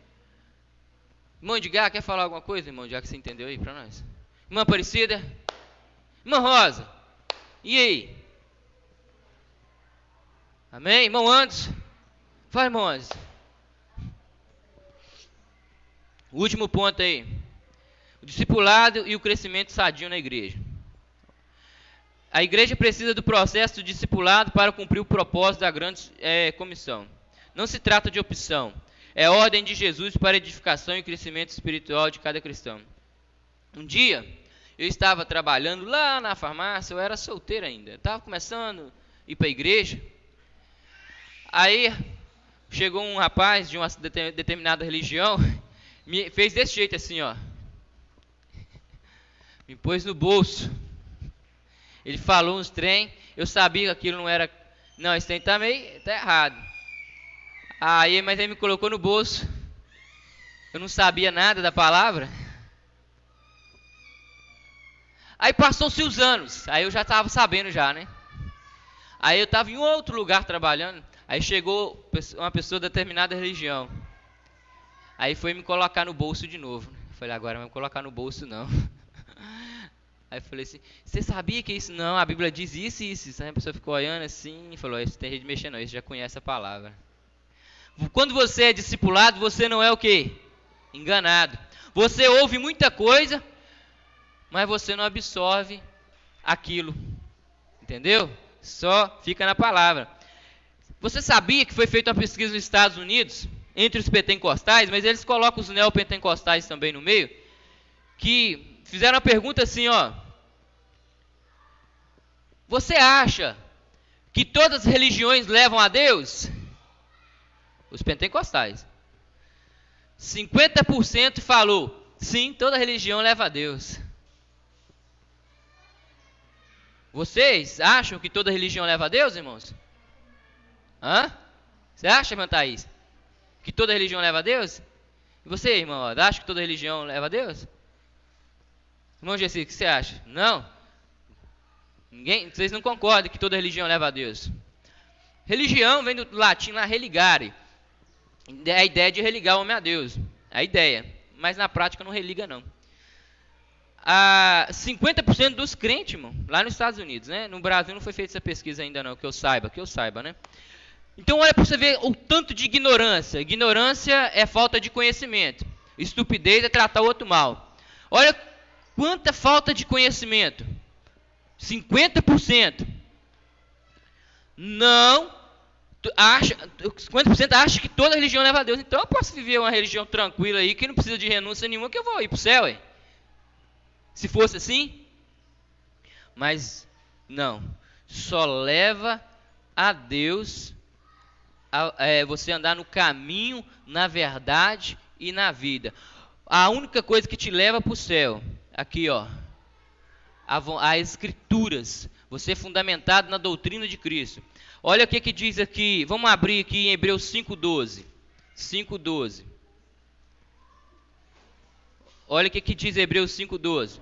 Irmão Edgar, quer falar alguma coisa, irmão? Já que você entendeu aí para nós. Irmã Aparecida? Irmã Rosa? E aí? Amém? Irmão Anderson? Fala, irmão Anderson. O último ponto aí. O discipulado e o crescimento sadio na igreja. A igreja precisa do processo do discipulado para cumprir o propósito da grande comissão. Não se trata de opção. É ordem de Jesus para a edificação e crescimento espiritual de cada cristão. Um dia, eu estava trabalhando lá na farmácia, eu era solteiro ainda, estava começando a ir para a igreja. Aí chegou um rapaz de uma determinada religião, me fez desse jeito assim, ó. Me pôs no bolso. Ele falou uns trem, eu sabia que aquilo não era... Não, esse trem tá errado. Mas ele me colocou no bolso. Eu não sabia nada da palavra. Aí passou-se os anos. Aí eu já estava sabendo já, né? Aí eu estava em outro lugar trabalhando. Aí chegou uma pessoa de determinada religião. Aí foi me colocar no bolso de novo. Eu falei, agora não vai me colocar no bolso não. Aí eu falei assim, você sabia que isso não? A Bíblia diz isso e isso. Aí a pessoa ficou olhando assim e falou, isso tem jeito de mexer não, isso já conhece a palavra. Quando você é discipulado, você não é o quê? Enganado. Você ouve muita coisa, mas você não absorve aquilo. Entendeu? Só fica na palavra. Você sabia que foi feita uma pesquisa nos Estados Unidos, entre os pentecostais, mas eles colocam os neopentecostais também no meio, que fizeram uma pergunta assim, ó. Você acha que todas as religiões levam a Deus? Os pentecostais. 50% falou, sim, toda religião leva a Deus. Vocês acham que toda religião leva a Deus, irmãos? Hã? Você acha, irmã Thaís, que toda religião leva a Deus? E você, irmão, acha que toda religião leva a Deus? Irmão Gessi, o que você acha? Não? Vocês não concordam que toda religião leva a Deus? Religião vem do latim lá, religare. É a ideia de religar o homem a Deus. A ideia. Mas na prática não religa, não. 50% dos crentes, irmão, lá nos Estados Unidos, né? No Brasil não foi feita essa pesquisa ainda não, que eu saiba, né? Então olha para você ver o tanto de ignorância. Ignorância é falta de conhecimento. Estupidez é tratar o outro mal. Olha quanta falta de conhecimento. 50% não acha, 50% acha que toda religião leva a Deus. Então eu posso viver uma religião tranquila aí, que não precisa de renúncia nenhuma, que eu vou ir para o céu, hein? Se fosse assim. Mas não, só leva a Deus você andar no caminho, na verdade e na vida. A única coisa que te leva para o céu, aqui ó, as Escrituras, você é fundamentado na doutrina de Cristo. Olha o que diz aqui, vamos abrir aqui em Hebreus 5:12. 5:12. Olha o que diz Hebreus 5:12.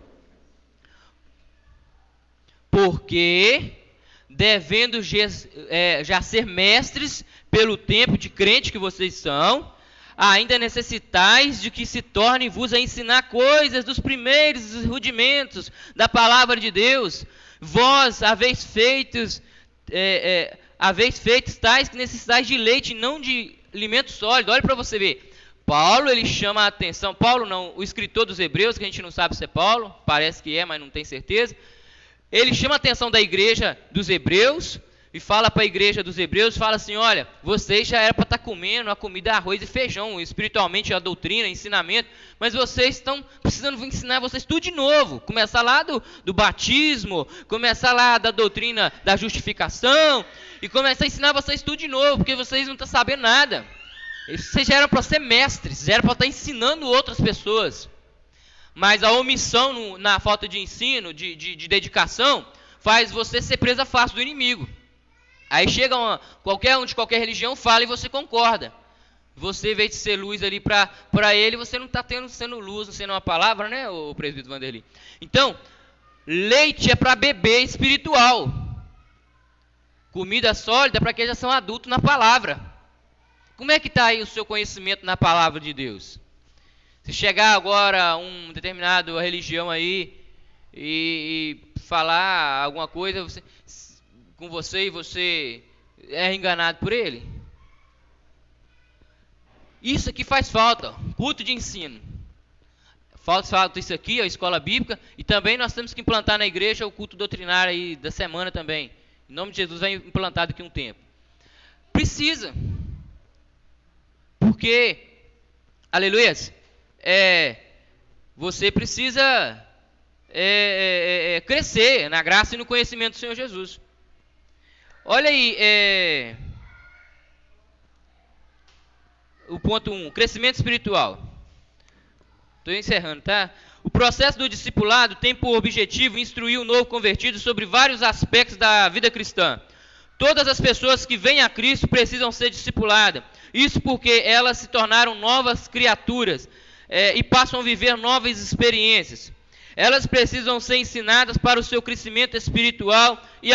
Porque, devendo já ser mestres pelo tempo de crente que vocês são, ainda necessitais de que se torne-vos a ensinar coisas dos primeiros rudimentos da palavra de Deus. Vós haveis feitos tais que necessitais de leite, não de alimento sólido. Olha para você ver. Paulo, ele chama a atenção. Paulo não, o escritor dos Hebreus, que a gente não sabe se é Paulo, parece que é, mas não tem certeza. Ele chama a atenção da igreja dos Hebreus e fala para a igreja dos Hebreus, fala assim, olha, vocês já eram para estar comendo a comida arroz e feijão, espiritualmente a doutrina, ensinamento, mas vocês estão precisando ensinar vocês tudo de novo, começar lá do batismo, começar lá da doutrina da justificação e começar a ensinar vocês tudo de novo, porque vocês não estão sabendo nada. Vocês já eram para ser mestres, já eram para estar ensinando outras pessoas. Mas a omissão na falta de ensino, de dedicação, faz você ser presa fácil do inimigo. Aí chega qualquer um de qualquer religião, fala e você concorda. Você, em vez de ser luz ali para ele, você não está sendo luz, não sendo uma palavra, né, o presbítero Vanderly? Então, leite é para bebê espiritual. Comida sólida é para quem já são adultos na palavra. Como é que está aí o seu conhecimento na palavra de Deus? Se chegar agora um determinado religião aí e falar alguma coisa com você e você é enganado por ele? Isso aqui faz falta, culto de ensino. Falta isso aqui, a escola bíblica, e também nós temos que implantar na igreja o culto doutrinário aí da semana também. Em nome de Jesus vai implantar daqui a um tempo. Precisa. Porque, aleluia, você precisa crescer na graça e no conhecimento do Senhor Jesus. Olha aí, o ponto 1, crescimento espiritual. Estou encerrando, tá? O processo do discipulado tem por objetivo instruir o novo convertido sobre vários aspectos da vida cristã. Todas as pessoas que vêm a Cristo precisam ser discipuladas. Isso porque elas se tornaram novas criaturas e passam a viver novas experiências. Elas precisam ser ensinadas para o seu crescimento espiritual e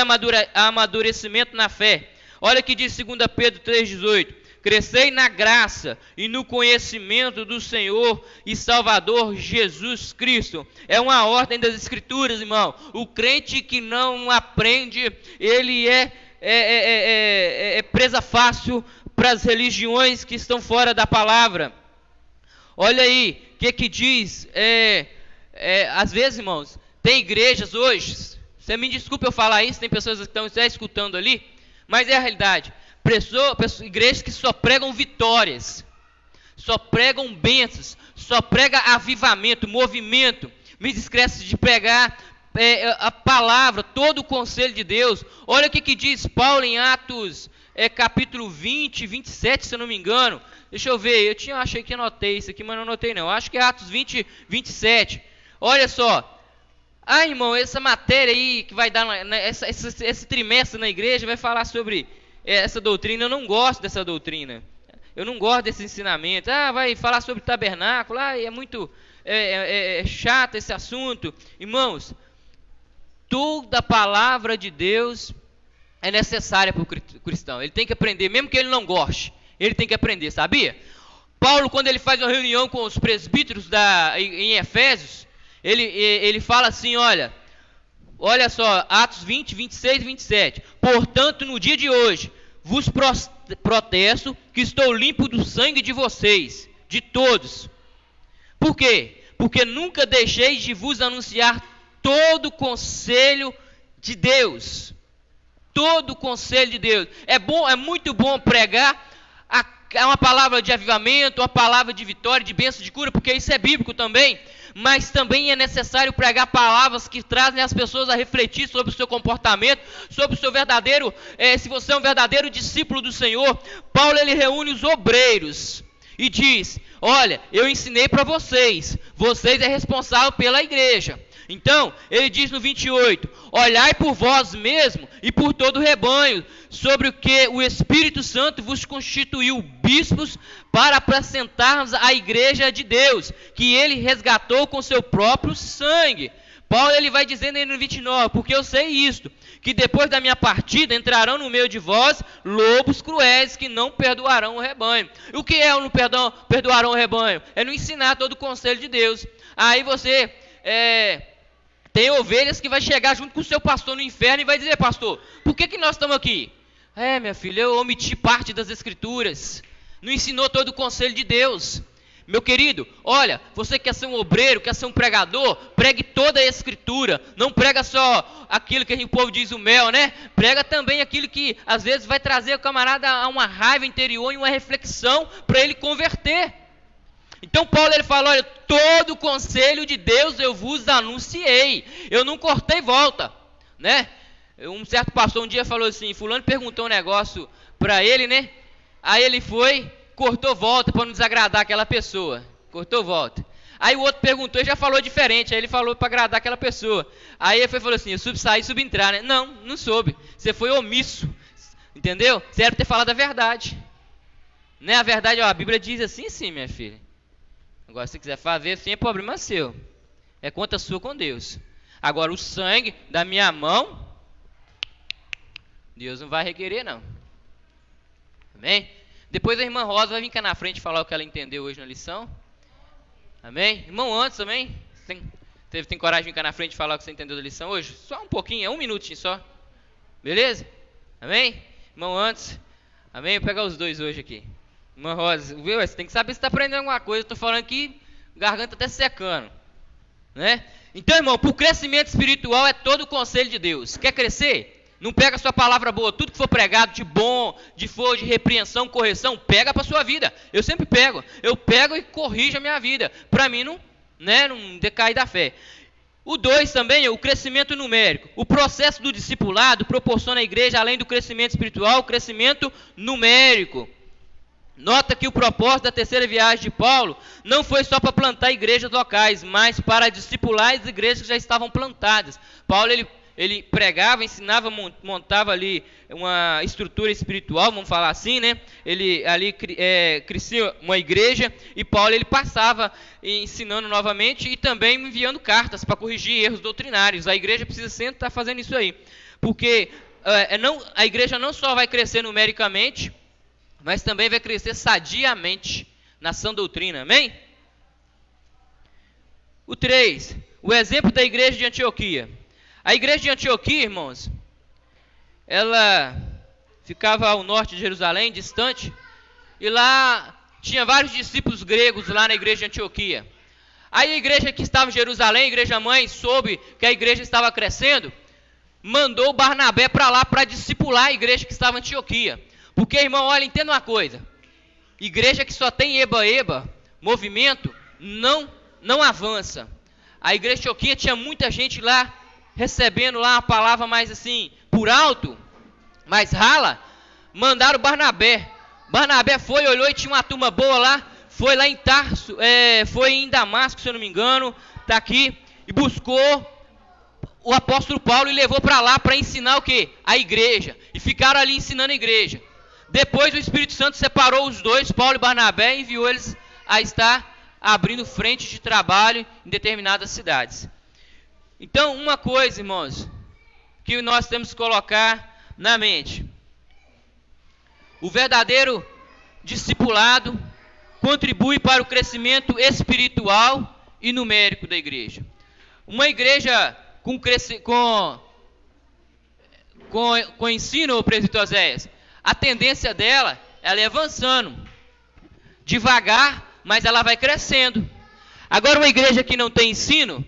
amadurecimento na fé. Olha o que diz 2 Pedro 3,18. Crescei na graça e no conhecimento do Senhor e Salvador Jesus Cristo. É uma ordem das Escrituras, irmão. O crente que não aprende, ele é presa fácil para as religiões que estão fora da palavra. Olha aí, o que diz? Às vezes, irmãos, tem igrejas hoje, você me desculpe eu falar isso, tem pessoas que estão escutando ali, mas é a realidade. Igrejas que só pregam vitórias, só pregam bênçãos, só pregam avivamento, movimento, mas esquece de pregar a palavra, todo o conselho de Deus. Olha o que diz Paulo em Atos capítulo 20, 27, se eu não me engano. Deixa eu ver, achei que anotei isso aqui, mas não anotei não. Acho que é Atos 20, 27. Olha só. Irmão, essa matéria aí que vai dar, esse trimestre na igreja vai falar sobre essa doutrina. Eu não gosto dessa doutrina. Eu não gosto desse ensinamento. Vai falar sobre tabernáculo. É muito chato esse assunto. Irmãos, toda a palavra de Deus é necessária para o cristão. Ele tem que aprender, mesmo que ele não goste. Ele tem que aprender, sabia? Paulo, quando ele faz uma reunião com os presbíteros em Efésios, ele fala assim, olha só, Atos 20, 26 e 27. Portanto, no dia de hoje, vos protesto que estou limpo do sangue de vocês, de todos. Por quê? Porque nunca deixei de vos anunciar todo o conselho de Deus. Todo o conselho de Deus. É muito bom pregar uma palavra de avivamento, uma palavra de vitória, de bênção, de cura, porque isso é bíblico também. Mas também é necessário pregar palavras que trazem as pessoas a refletir sobre o seu comportamento, sobre o seu verdadeiro, se você é um verdadeiro discípulo do Senhor. Paulo, ele reúne os obreiros e diz, olha, eu ensinei para vocês é responsável pela igreja. Então, ele diz no 28, olhai por vós mesmo e por todo o rebanho, sobre o que o Espírito Santo vos constituiu bispos para apresentarmos a igreja de Deus, que ele resgatou com seu próprio sangue. Paulo, ele vai dizendo aí no 29, porque eu sei isto, que depois da minha partida entrarão no meio de vós lobos cruéis que não perdoarão o rebanho. O que é o não perdoarão o rebanho? É não ensinar todo o conselho de Deus. Aí você tem ovelhas que vai chegar junto com o seu pastor no inferno e vai dizer, pastor, por que nós estamos aqui? Minha filha, eu omiti parte das escrituras, não ensinou todo o conselho de Deus. Meu querido, olha, você quer ser um obreiro, quer ser um pregador, pregue toda a escritura, não prega só aquilo que o povo diz o mel, né? Prega também aquilo que às vezes vai trazer o camarada a uma raiva interior e uma reflexão para ele converter. Então Paulo, ele fala, olha, todo o conselho de Deus eu vos anunciei, eu não cortei volta, né? Um certo pastor um dia falou assim, fulano perguntou um negócio para ele, né? Aí ele foi, cortou volta para não desagradar aquela pessoa, cortou volta. Aí o outro perguntou e já falou diferente, aí ele falou para agradar aquela pessoa. Aí ele falou assim, eu subsaí e subentrar, né? Não soube, você foi omisso, entendeu? Você era ter falado a verdade, né? A verdade, a Bíblia diz assim, sim, minha filha. Agora, se quiser fazer assim, é problema seu. É conta sua com Deus. Agora, o sangue da minha mão, Deus não vai requerer, não. Amém? Depois a irmã Rosa vai vir cá na frente falar o que ela entendeu hoje na lição. Amém? Irmão Antes também. Tem coragem de vir cá na frente falar o que você entendeu da lição hoje? Só um pouquinho, 1 minutinho só. Beleza? Amém? Irmão Antes. Amém? Vou pegar os dois hoje aqui. Irmã Rosa, viu? Você tem que saber se está aprendendo alguma coisa. Estou falando aqui, garganta até secando, né? Então, irmão, para o crescimento espiritual é todo o conselho de Deus. Quer crescer? Não pega a sua palavra boa. Tudo que for pregado de bom, de repreensão, correção, pega para a sua vida. Eu sempre pego. Eu pego e corrijo a minha vida. Para mim não decair da fé. O 2 também, o crescimento numérico. O processo do discipulado proporciona à igreja, além do crescimento espiritual, o crescimento numérico. Nota que o propósito da terceira viagem de Paulo não foi só para plantar igrejas locais, mas para discipular as igrejas que já estavam plantadas. Paulo, ele pregava, ensinava, montava ali uma estrutura espiritual, vamos falar assim, né? Ele ali crescia uma igreja, e Paulo ele passava ensinando novamente e também enviando cartas para corrigir erros doutrinários. A igreja precisa sempre estar fazendo isso aí, porque a igreja não só vai crescer numericamente, mas também vai crescer sadiamente na sã doutrina, amém? O 3, o exemplo da igreja de Antioquia. A igreja de Antioquia, irmãos, ela ficava ao norte de Jerusalém, distante, e lá tinha vários discípulos gregos lá na igreja de Antioquia. Aí a igreja que estava em Jerusalém, a igreja mãe, soube que a igreja estava crescendo, mandou Barnabé para lá para discipular a igreja que estava em Antioquia. Porque, irmão, olha, entenda uma coisa, igreja que só tem eba-eba, movimento, não avança. A igreja de Antioquia tinha muita gente lá, recebendo lá uma palavra mais assim, por alto, mais rala. Mandaram Barnabé. Barnabé foi, olhou e tinha uma turma boa lá, foi lá em Tarso, foi em Damasco, se eu não me engano, está aqui, e buscou o apóstolo Paulo e levou para lá para ensinar o quê? A igreja. E ficaram ali ensinando a igreja. Depois o Espírito Santo separou os dois, Paulo e Barnabé, e enviou eles a estar abrindo frente de trabalho em determinadas cidades. Então, uma coisa, irmãos, que nós temos que colocar na mente: o verdadeiro discipulado contribui para o crescimento espiritual e numérico da igreja. Uma igreja com ensino, presbítero Oséias, a tendência dela, ela é avançando, devagar, mas ela vai crescendo. Agora, uma igreja que não tem ensino,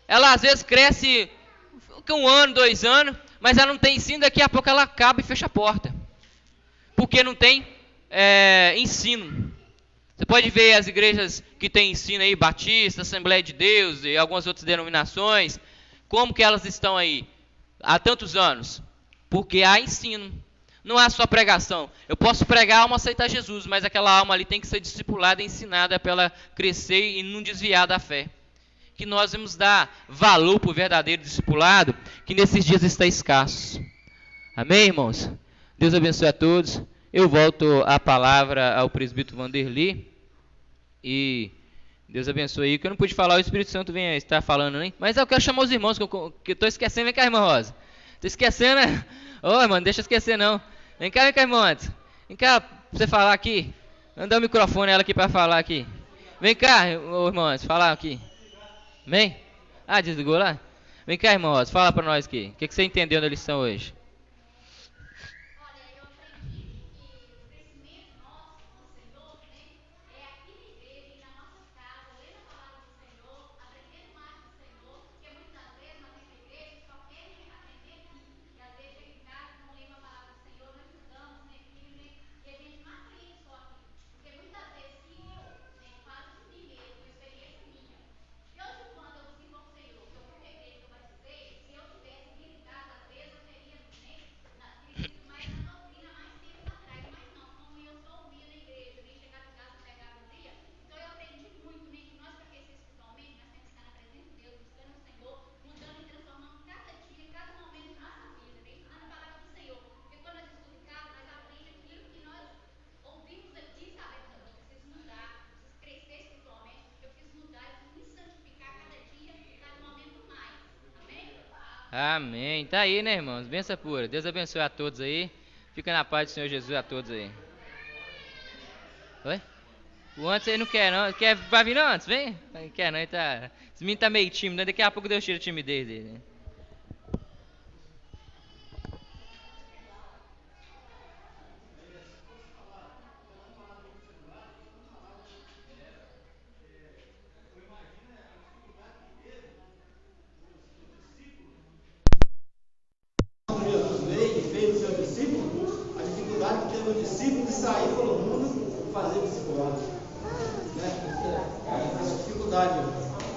ela às vezes cresce um ano, 2 anos, mas ela não tem ensino, daqui a pouco ela acaba e fecha a porta. Porque não tem ensino. Você pode ver as igrejas que têm ensino aí, Batista, Assembleia de Deus e algumas outras denominações, como que elas estão aí há tantos anos? Porque há ensino. Não há só pregação. Eu posso pregar a alma aceitar Jesus, mas aquela alma ali tem que ser discipulada e ensinada para ela crescer e não desviar da fé. Que nós vamos dar valor para o verdadeiro discipulado, que nesses dias está escasso. Amém, irmãos? Deus abençoe a todos. Eu volto a palavra ao presbítero Vanderly. E Deus abençoe aí. Que eu não pude falar, o Espírito Santo vem estar falando, né? Mas eu quero chamar os irmãos, que eu estou esquecendo. Vem cá, irmã Rosa. Estou esquecendo, né? Ô, irmão, não deixa eu esquecer, não. Vem cá, irmão, antes. Vem cá, pra você falar aqui. Vamos dar o microfone a ela aqui para falar aqui. Vem cá, irmão, antes, falar aqui. Vem? Ah, desligou lá? Vem cá, irmão Rosa, fala para nós aqui. O que você entendeu da lição hoje? Amém. Tá aí, né, irmãos? Benção pura. Deus abençoe a todos aí. Fica na paz do Senhor Jesus a todos aí. Oi? O antes aí não quer, não. Vai vir antes? Vem. Não quer, não. Ele tá... Esse menino tá meio tímido, né? Daqui a pouco Deus tira a timidez dele, né?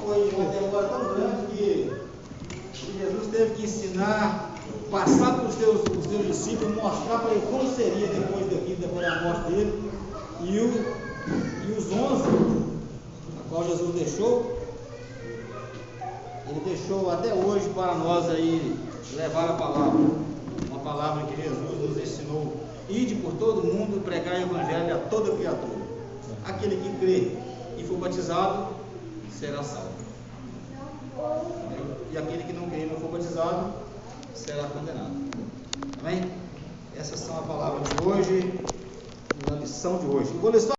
Foi uma demora tão grande que teve que ensinar, passar para os seus discípulos, mostrar para ele como seria depois da morte dele. E os 11, a qual Jesus deixou, ele deixou até hoje para nós aí levar a palavra, uma palavra que Jesus nos ensinou: ide por todo mundo, pregar o evangelho a toda criatura. Aquele que crê e for batizado será salvo, e aquele que não crê e não for batizado será condenado. Amém? Essas são a palavra de hoje, a lição de hoje.